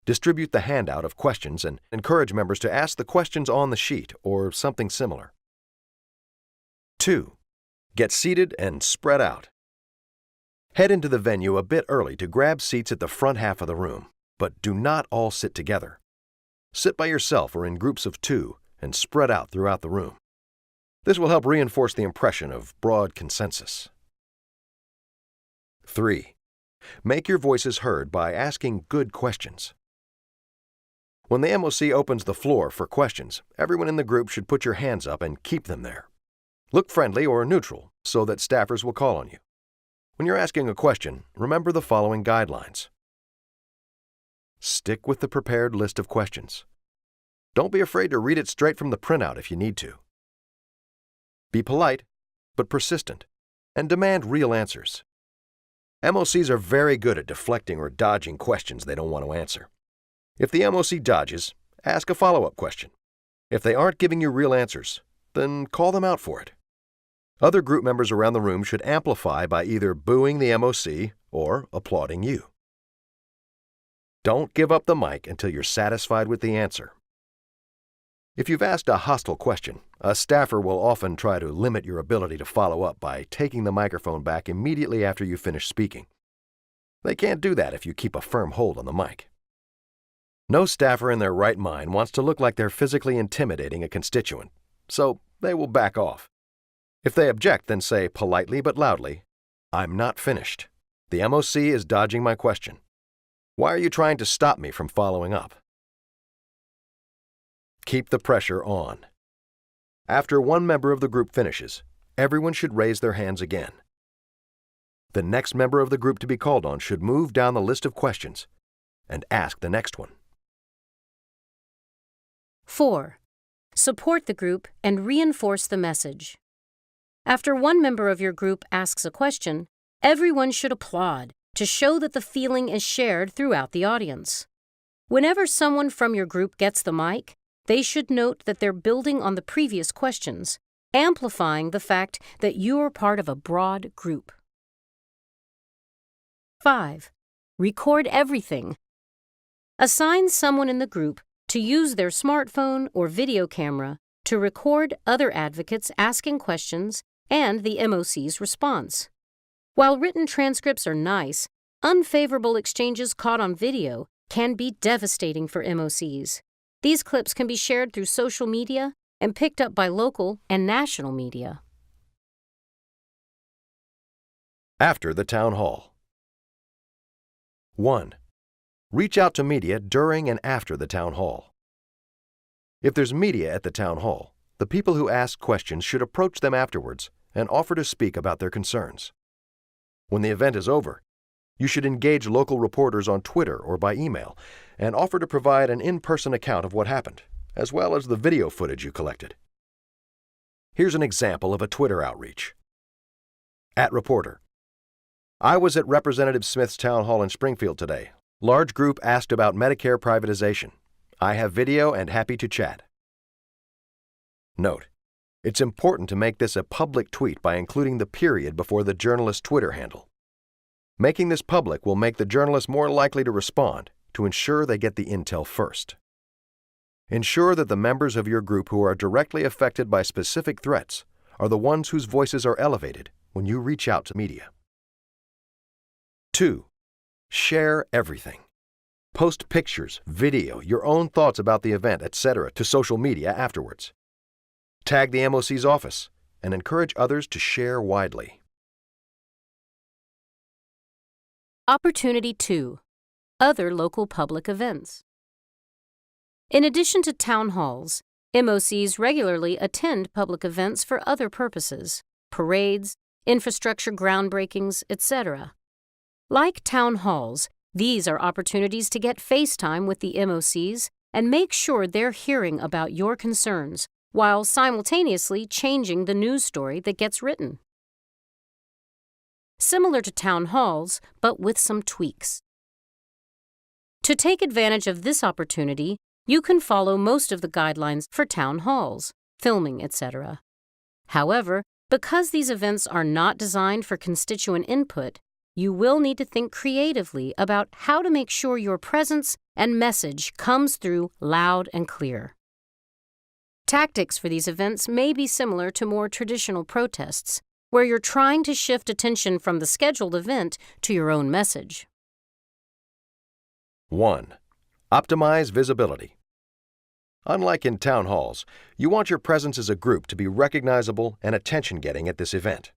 Distribute the handout of questions and encourage members to ask the questions on the sheet or something similar. 2. Get seated and spread out. Head into the venue a bit early to grab seats at the front half of the room, but do not all sit together. Sit by yourself or in groups of 2 and spread out throughout the room. This will help reinforce the impression of broad consensus. 3. Make your voices heard by asking good questions. When the MOC opens the floor for questions, everyone in the group should put your hands up and keep them there. Look friendly or neutral so that staffers will call on you. When you're asking a question, remember the following guidelines. Stick with the prepared list of questions. Don't be afraid to read it straight from the printout if you need to. Be polite, but persistent, and demand real answers. MOCs are very good at deflecting or dodging questions they don't want to answer. If the MOC dodges, ask a follow-up question. If they aren't giving you real answers, then call them out for it. Other group members around the room should amplify by either booing the MOC or applauding you. Don't give up the mic until you're satisfied with the answer. If you've asked a hostile question, a staffer will often try to limit your ability to follow up by taking the microphone back immediately after you finish speaking. They can't do that if you keep a firm hold on the mic. No staffer in their right mind wants to look like they're physically intimidating a constituent, so they will back off. If they object, then say politely but loudly, "I'm not finished. The MOC is dodging my question. Why are you trying to stop me from following up?" Keep the pressure on. After one member of the group finishes, everyone should raise their hands again. The next member of the group to be called on should move down the list of questions and ask the next one. 4. Support the group and reinforce the message. After one member of your group asks a question, everyone should applaud to show that the feeling is shared throughout the audience. Whenever someone from your group gets the mic, they should note that they're building on the previous questions, amplifying the fact that you are part of a broad group. 5. Record everything. Assign someone in the group to use their smartphone or video camera to record other advocates asking questions and the MOC's response. While written transcripts are nice, unfavorable exchanges caught on video can be devastating for MOCs. These clips can be shared through social media and picked up by local and national media. After the town hall. 1. Reach out to media during and after the town hall. If there's media at the town hall, the people who ask questions should approach them afterwards and offer to speak about their concerns. When the event is over, you should engage local reporters on Twitter or by email and offer to provide an in-person account of what happened, as well as the video footage you collected. Here's an example of a Twitter outreach. @Reporter. I was at Representative Smith's town hall in Springfield today. Large group asked about Medicare privatization. I have video and happy to chat. Note: it's important to make this a public tweet by including the period before the journalist's Twitter handle. Making this public will make the journalist more likely to respond to ensure they get the intel first. Ensure that the members of your group who are directly affected by specific threats are the ones whose voices are elevated when you reach out to media. 2. Share everything. Post pictures, video, your own thoughts about the event, etc. to social media afterwards. Tag the MOC's office and encourage others to share widely. Opportunity 2. Other local public events. In addition to town halls, MOCs regularly attend public events for other purposes, parades, infrastructure groundbreakings, etc. Like town halls, these are opportunities to get FaceTime with the MOCs and make sure they're hearing about your concerns while simultaneously changing the news story that gets written. Similar to town halls, but with some tweaks. To take advantage of this opportunity, you can follow most of the guidelines for town halls, filming, etc. However, because these events are not designed for constituent input, you will need to think creatively about how to make sure your presence and message comes through loud and clear. Tactics for these events may be similar to more traditional protests, where you're trying to shift attention from the scheduled event to your own message. 1. Optimize visibility. Unlike in town halls, you want your presence as a group to be recognizable and attention-getting at this event.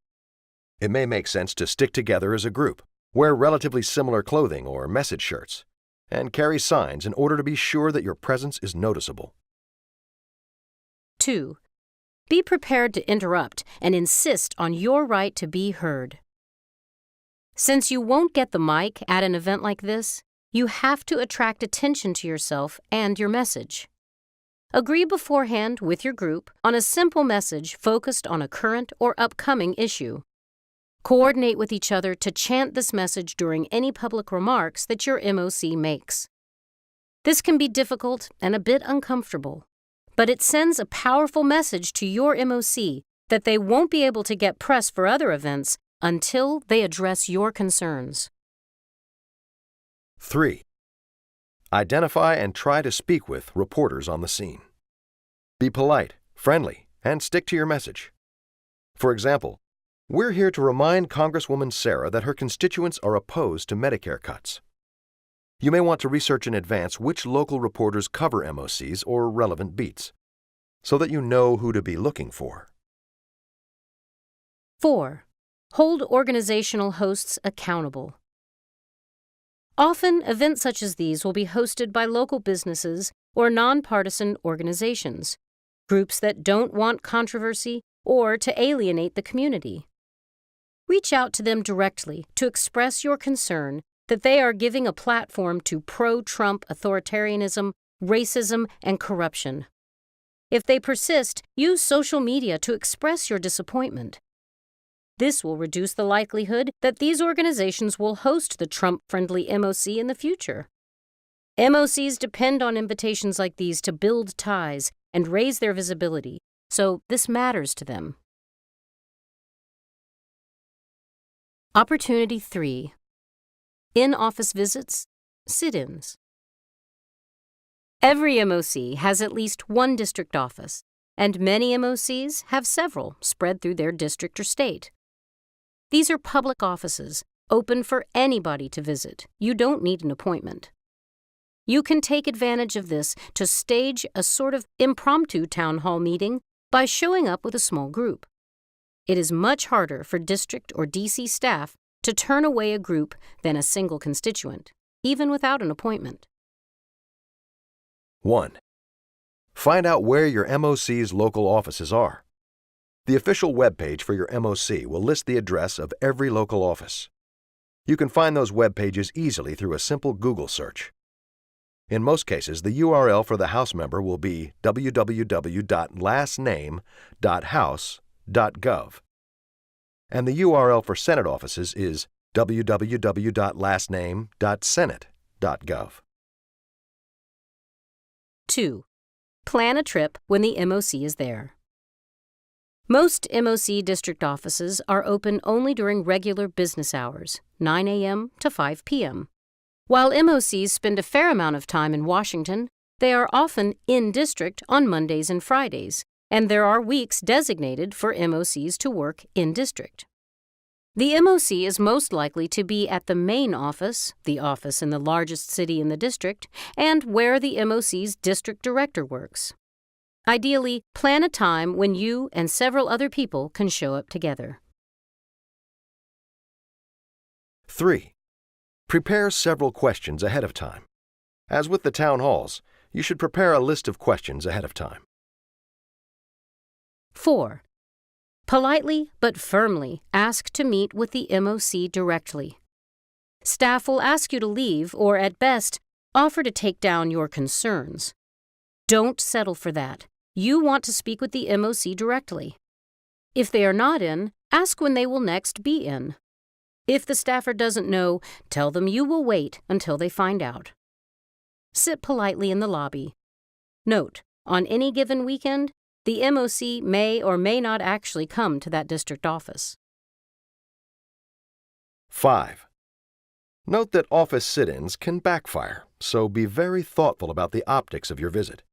It may make sense to stick together as a group, wear relatively similar clothing or message shirts, and carry signs in order to be sure that your presence is noticeable. 2. Be prepared to interrupt and insist on your right to be heard. Since you won't get the mic at an event like this, you have to attract attention to yourself and your message. Agree beforehand with your group on a simple message focused on a current or upcoming issue. Coordinate with each other to chant this message during any public remarks that your MOC makes. This can be difficult and a bit uncomfortable, but it sends a powerful message to your MOC that they won't be able to get press for other events until they address your concerns. 3. Identify and try to speak with reporters on the scene. Be polite, friendly, and stick to your message. For example, we're here to remind Congresswoman Sarah that her constituents are opposed to Medicare cuts. You may want to research in advance which local reporters cover MOCs or relevant beats, so that you know who to be looking for. 4. Hold organizational hosts accountable. Often, events such as these will be hosted by local businesses or nonpartisan organizations, groups that don't want controversy or to alienate the community. Reach out to them directly to express your concern that they are giving a platform to pro-Trump authoritarianism, racism, and corruption. If they persist, use social media to express your disappointment. This will reduce the likelihood that these organizations will host the Trump-friendly MOC in the future. MOCs depend on invitations like these to build ties and raise their visibility, so this matters to them. Opportunity 3. In-office visits, sit-ins. Every MOC has at least one district office, and many MOCs have several spread through their district or state. These are public offices, open for anybody to visit. You don't need an appointment. You can take advantage of this to stage a sort of impromptu town hall meeting by showing up with a small group. It is much harder for district or DC staff to turn away a group than a single constituent, even without an appointment. 1. Find out where your MOC's local offices are. The official webpage for your MOC will list the address of every local office. You can find those web pages easily through a simple Google search. In most cases, the URL for the House member will be www.lastname.house.gov, and the URL for Senate offices is www.lastname.senate.gov. 2. Plan a trip when the MOC is there. Most MOC district offices are open only during regular business hours, 9 a.m. to 5 p.m. While MOCs spend a fair amount of time in Washington, they are often in district on Mondays and Fridays, and there are weeks designated for MOCs to work in district. The MOC is most likely to be at the main office, the office in the largest city in the district, and where the MOC's district director works. Ideally, plan a time when you and several other people can show up together. 3. Prepare several questions ahead of time. As with the town halls, you should prepare a list of questions ahead of time. 4. Politely but firmly ask to meet with the MOC directly. Staff will ask you to leave or, at best, offer to take down your concerns. Don't settle for that. You want to speak with the MOC directly. If they are not in, ask when they will next be in. If the staffer doesn't know, tell them you will wait until they find out. Sit politely in the lobby. Note, on any given weekend, the MOC may or may not actually come to that district office. 5. Note that office sit-ins can backfire, so be very thoughtful about the optics of your visit.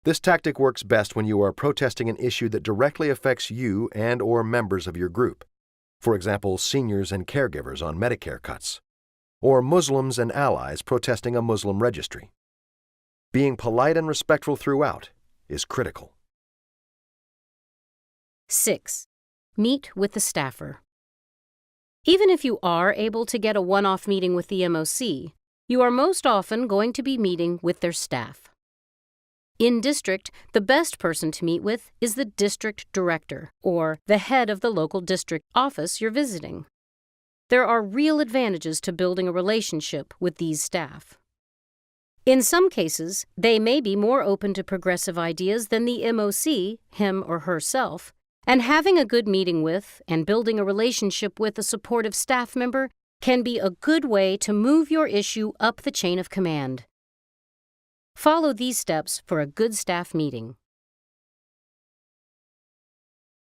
This tactic works best when you are protesting an issue that directly affects you and/or members of your group. For example, seniors and caregivers on Medicare cuts, or Muslims and allies protesting a Muslim registry. Being polite and respectful throughout is critical. 6. Meet with the staffer. Even if you are able to get a one-off meeting with the MOC, you are most often going to be meeting with their staff. In district, the best person to meet with is the district director, or the head of the local district office you're visiting. There are real advantages to building a relationship with these staff. In some cases, they may be more open to progressive ideas than the MOC, him or herself, and having a good meeting with and building a relationship with a supportive staff member can be a good way to move your issue up the chain of command. Follow these steps for a good staff meeting.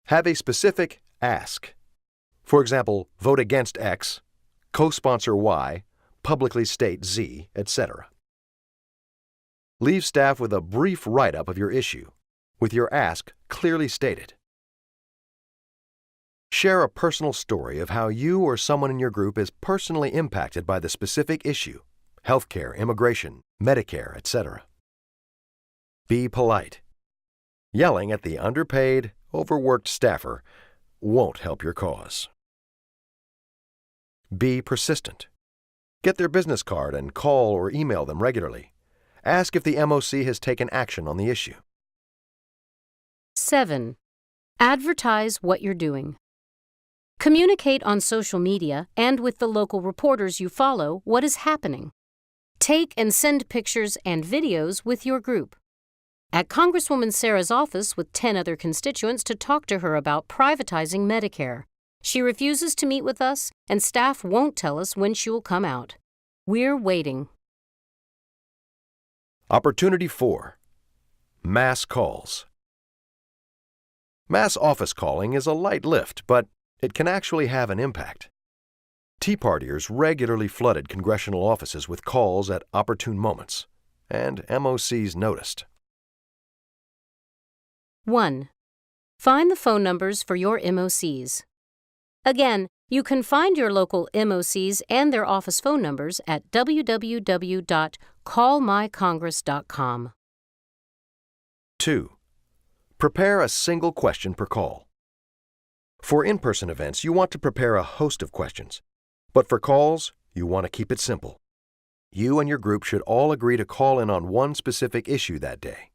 Have a specific ask. For example, vote against X, co-sponsor Y, publicly state Z, etc. Leave staff with a brief write-up of your issue, with your ask clearly stated. Share a personal story of how you or someone in your group is personally impacted by the specific issue, healthcare, immigration, Medicare, etc. Be polite. Yelling at the underpaid, overworked staffer won't help your cause. Be persistent. Get their business card and call or email them regularly. Ask if the MOC has taken action on the issue. 7. Advertise what you're doing. Communicate on social media and with the local reporters you follow what is happening. Take and send pictures and videos with your group. At Congresswoman Sarah's office with 10 other constituents to talk to her about privatizing Medicare. She refuses to meet with us, and staff won't tell us when she will come out. We're waiting. Opportunity 4. Mass calls. Mass office calling is a light lift, but it can actually have an impact. Tea Partiers regularly flooded congressional offices with calls at opportune moments, and MOCs noticed. 1. Find the phone numbers for your MOCs. Again, you can find your local MOCs and their office phone numbers at www.callmycongress.com. 2. Prepare a single question per call. For in-person events, you want to prepare a host of questions. But for calls, you want to keep it simple. You and your group should all agree to call in on one specific issue that day.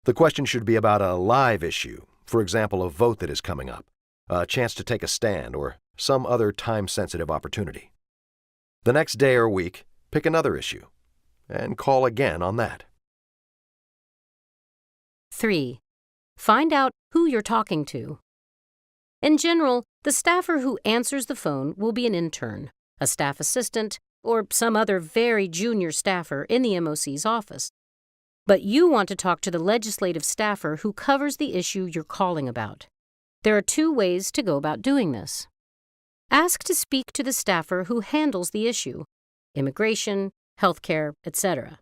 The question should be about a live issue, for example, a vote that is coming up, a chance to take a stand, or some other time-sensitive opportunity. The next day or week, pick another issue, and call again on that. 3. Find out who you're talking to. In general, the staffer who answers the phone will be an intern, a staff assistant, or some other very junior staffer in the MOC's office. But you want to talk to the legislative staffer who covers the issue you're calling about. There are 2 ways to go about doing this. Ask to speak to the staffer who handles the issue, immigration, healthcare, etc.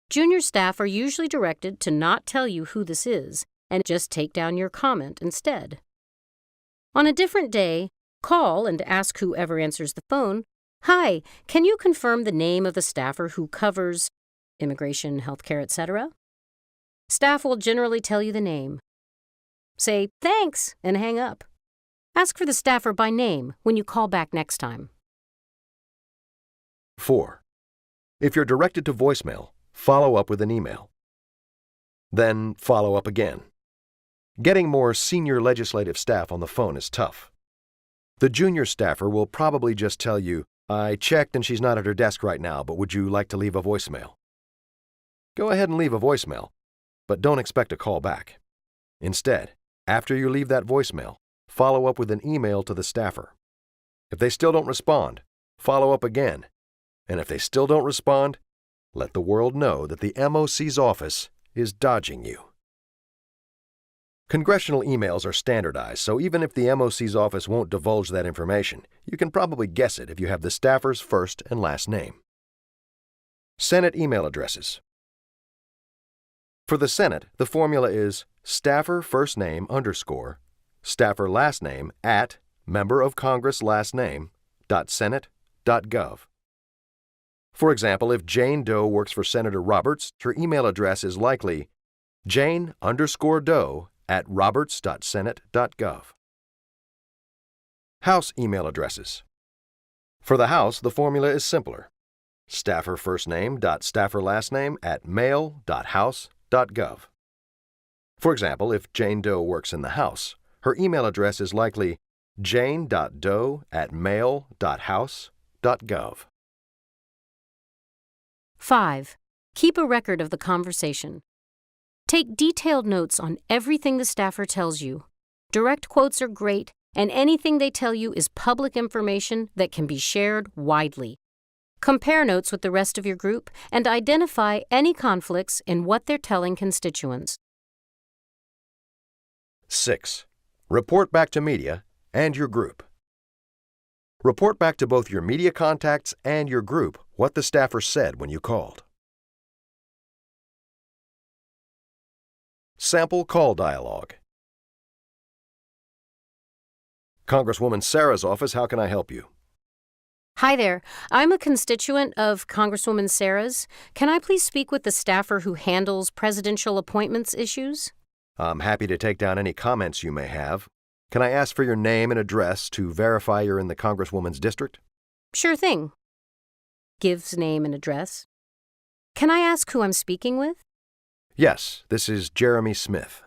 Junior staff are usually directed to not tell you who this is and just take down your comment instead. On a different day, call and ask whoever answers the phone, "Hi, can you confirm the name of the staffer who covers immigration, healthcare, etc.? Staff will generally tell you the name. Say, "Thanks," and hang up. Ask for the staffer by name when you call back next time. 4. If you're directed to voicemail, follow up with an email. Then follow up again. Getting more senior legislative staff on the phone is tough. The junior staffer will probably just tell you, "I checked and she's not at her desk right now, but would you like to leave a voicemail?" Go ahead and leave a voicemail, but don't expect a call back. Instead, after you leave that voicemail, follow up with an email to the staffer. If they still don't respond, follow up again. And if they still don't respond, let the world know that the MOC's office is dodging you. Congressional emails are standardized, so even if the MOC's office won't divulge that information, you can probably guess it if you have the staffer's first and last name. Senate email addresses. For the Senate, the formula is staffer first name _ staffer last name @ member of Congress last name .senate.gov. For example, if Jane Doe works for Senator Roberts, her email address is likely Jane_Doe @roberts.senate.gov. House email addresses. For the House, the formula is simpler. Staffer first name .staffer last name @mail.house.gov. For example, if Jane Doe works in the House, her email address is likely jane.doe @mail.house.gov. 5. Keep a record of the conversation. Take detailed notes on everything the staffer tells you. Direct quotes are great, and anything they tell you is public information that can be shared widely. Compare notes with the rest of your group and identify any conflicts in what they're telling constituents. 6. Report back to media and your group. Report back to both your media contacts and your group what the staffer said when you called. Sample call dialogue. Congresswoman Sarah's office, how can I help you? Hi there. I'm a constituent of Congresswoman Sarah's. Can I please speak with the staffer who handles presidential appointments issues? I'm happy to take down any comments you may have. Can I ask for your name and address to verify you're in the Congresswoman's district? Sure thing. Gives name and address. Can I ask who I'm speaking with? Yes, this is Jeremy Smith.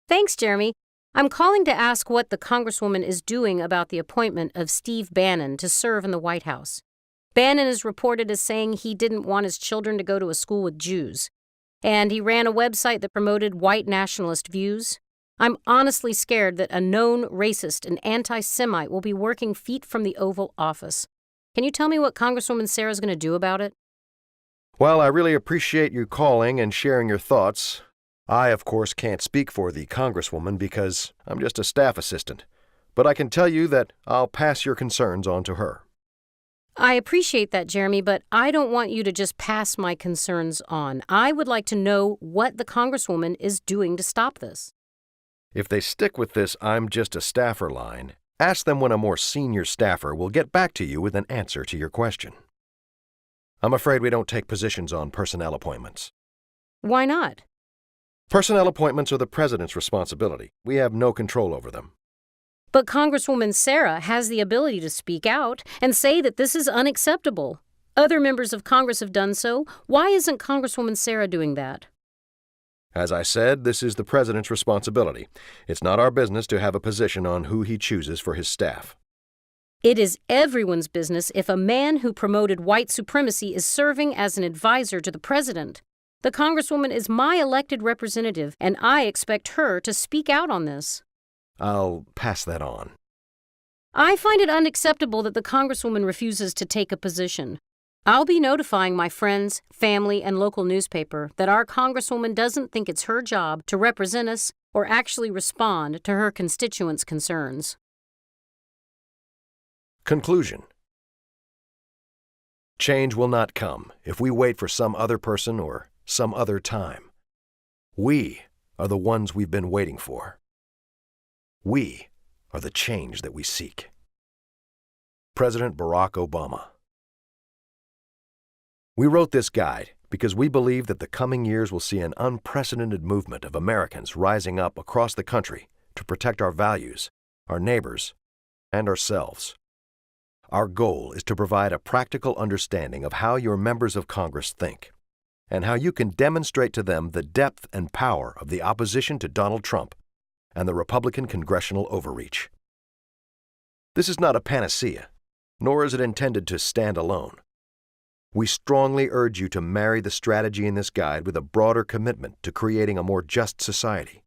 Thanks, Jeremy. I'm calling to ask what the Congresswoman is doing about the appointment of Steve Bannon to serve in the White House. Bannon is reported as saying he didn't want his children to go to a school with Jews, and he ran a website that promoted white nationalist views. I'm honestly scared that a known racist and anti-Semite will be working feet from the Oval Office. Can you tell me what Congresswoman Sarah's going to do about it? Well, I really appreciate you calling and sharing your thoughts. I, of course, can't speak for the Congresswoman because I'm just a staff assistant, but I can tell you that I'll pass your concerns on to her. I appreciate that, Jeremy, but I don't want you to just pass my concerns on. I would like to know what the Congresswoman is doing to stop this. If they stick with this "I'm just a staffer" line, ask them when a more senior staffer will get back to you with an answer to your question. I'm afraid we don't take positions on personnel appointments. Why not? Personnel appointments are the president's responsibility. We have no control over them. But Congresswoman Sarah has the ability to speak out and say that this is unacceptable. Other members of Congress have done so. Why isn't Congresswoman Sarah doing that? As I said, this is the president's responsibility. It's not our business to have a position on who he chooses for his staff. It is everyone's business if a man who promoted white supremacy is serving as an advisor to the president. The Congresswoman is my elected representative, and I expect her to speak out on this. I'll pass that on. I find it unacceptable that the Congresswoman refuses to take a position. I'll be notifying my friends, family, and local newspaper that our Congresswoman doesn't think it's her job to represent us or actually respond to her constituents' concerns. Conclusion. Change will not come if we wait for some other person or some other time. We are the ones we've been waiting for. We are the change that we seek. President Barack Obama. We wrote this guide because we believe that the coming years will see an unprecedented movement of Americans rising up across the country to protect our values, our neighbors, and ourselves. Our goal is to provide a practical understanding of how your members of Congress think, and how you can demonstrate to them the depth and power of the opposition to Donald Trump and the Republican congressional overreach. This is not a panacea, nor is it intended to stand alone. We strongly urge you to marry the strategy in this guide with a broader commitment to creating a more just society,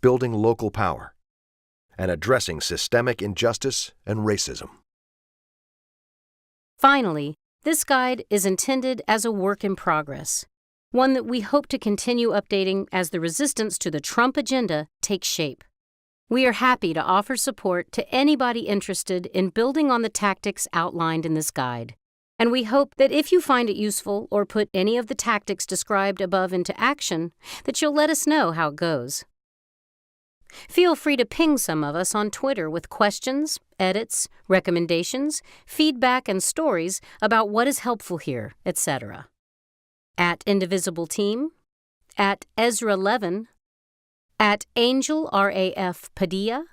building local power, and addressing systemic injustice and racism. Finally, this guide is intended as a work in progress, one that we hope to continue updating as the resistance to the Trump agenda takes shape. We are happy to offer support to anybody interested in building on the tactics outlined in this guide, and we hope that if you find it useful or put any of the tactics described above into action, that you'll let us know how it goes. Feel free to ping some of us on Twitter with questions, edits, recommendations, feedback, and stories about what is helpful here, etc. At Indivisible Team, at Ezra Levin, at Angel RAF Padilla,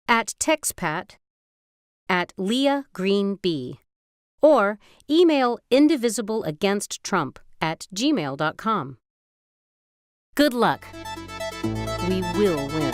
at TextPat, at Leah Green B, or email indivisibleagainsttrump@gmail.com. Good luck. We will win.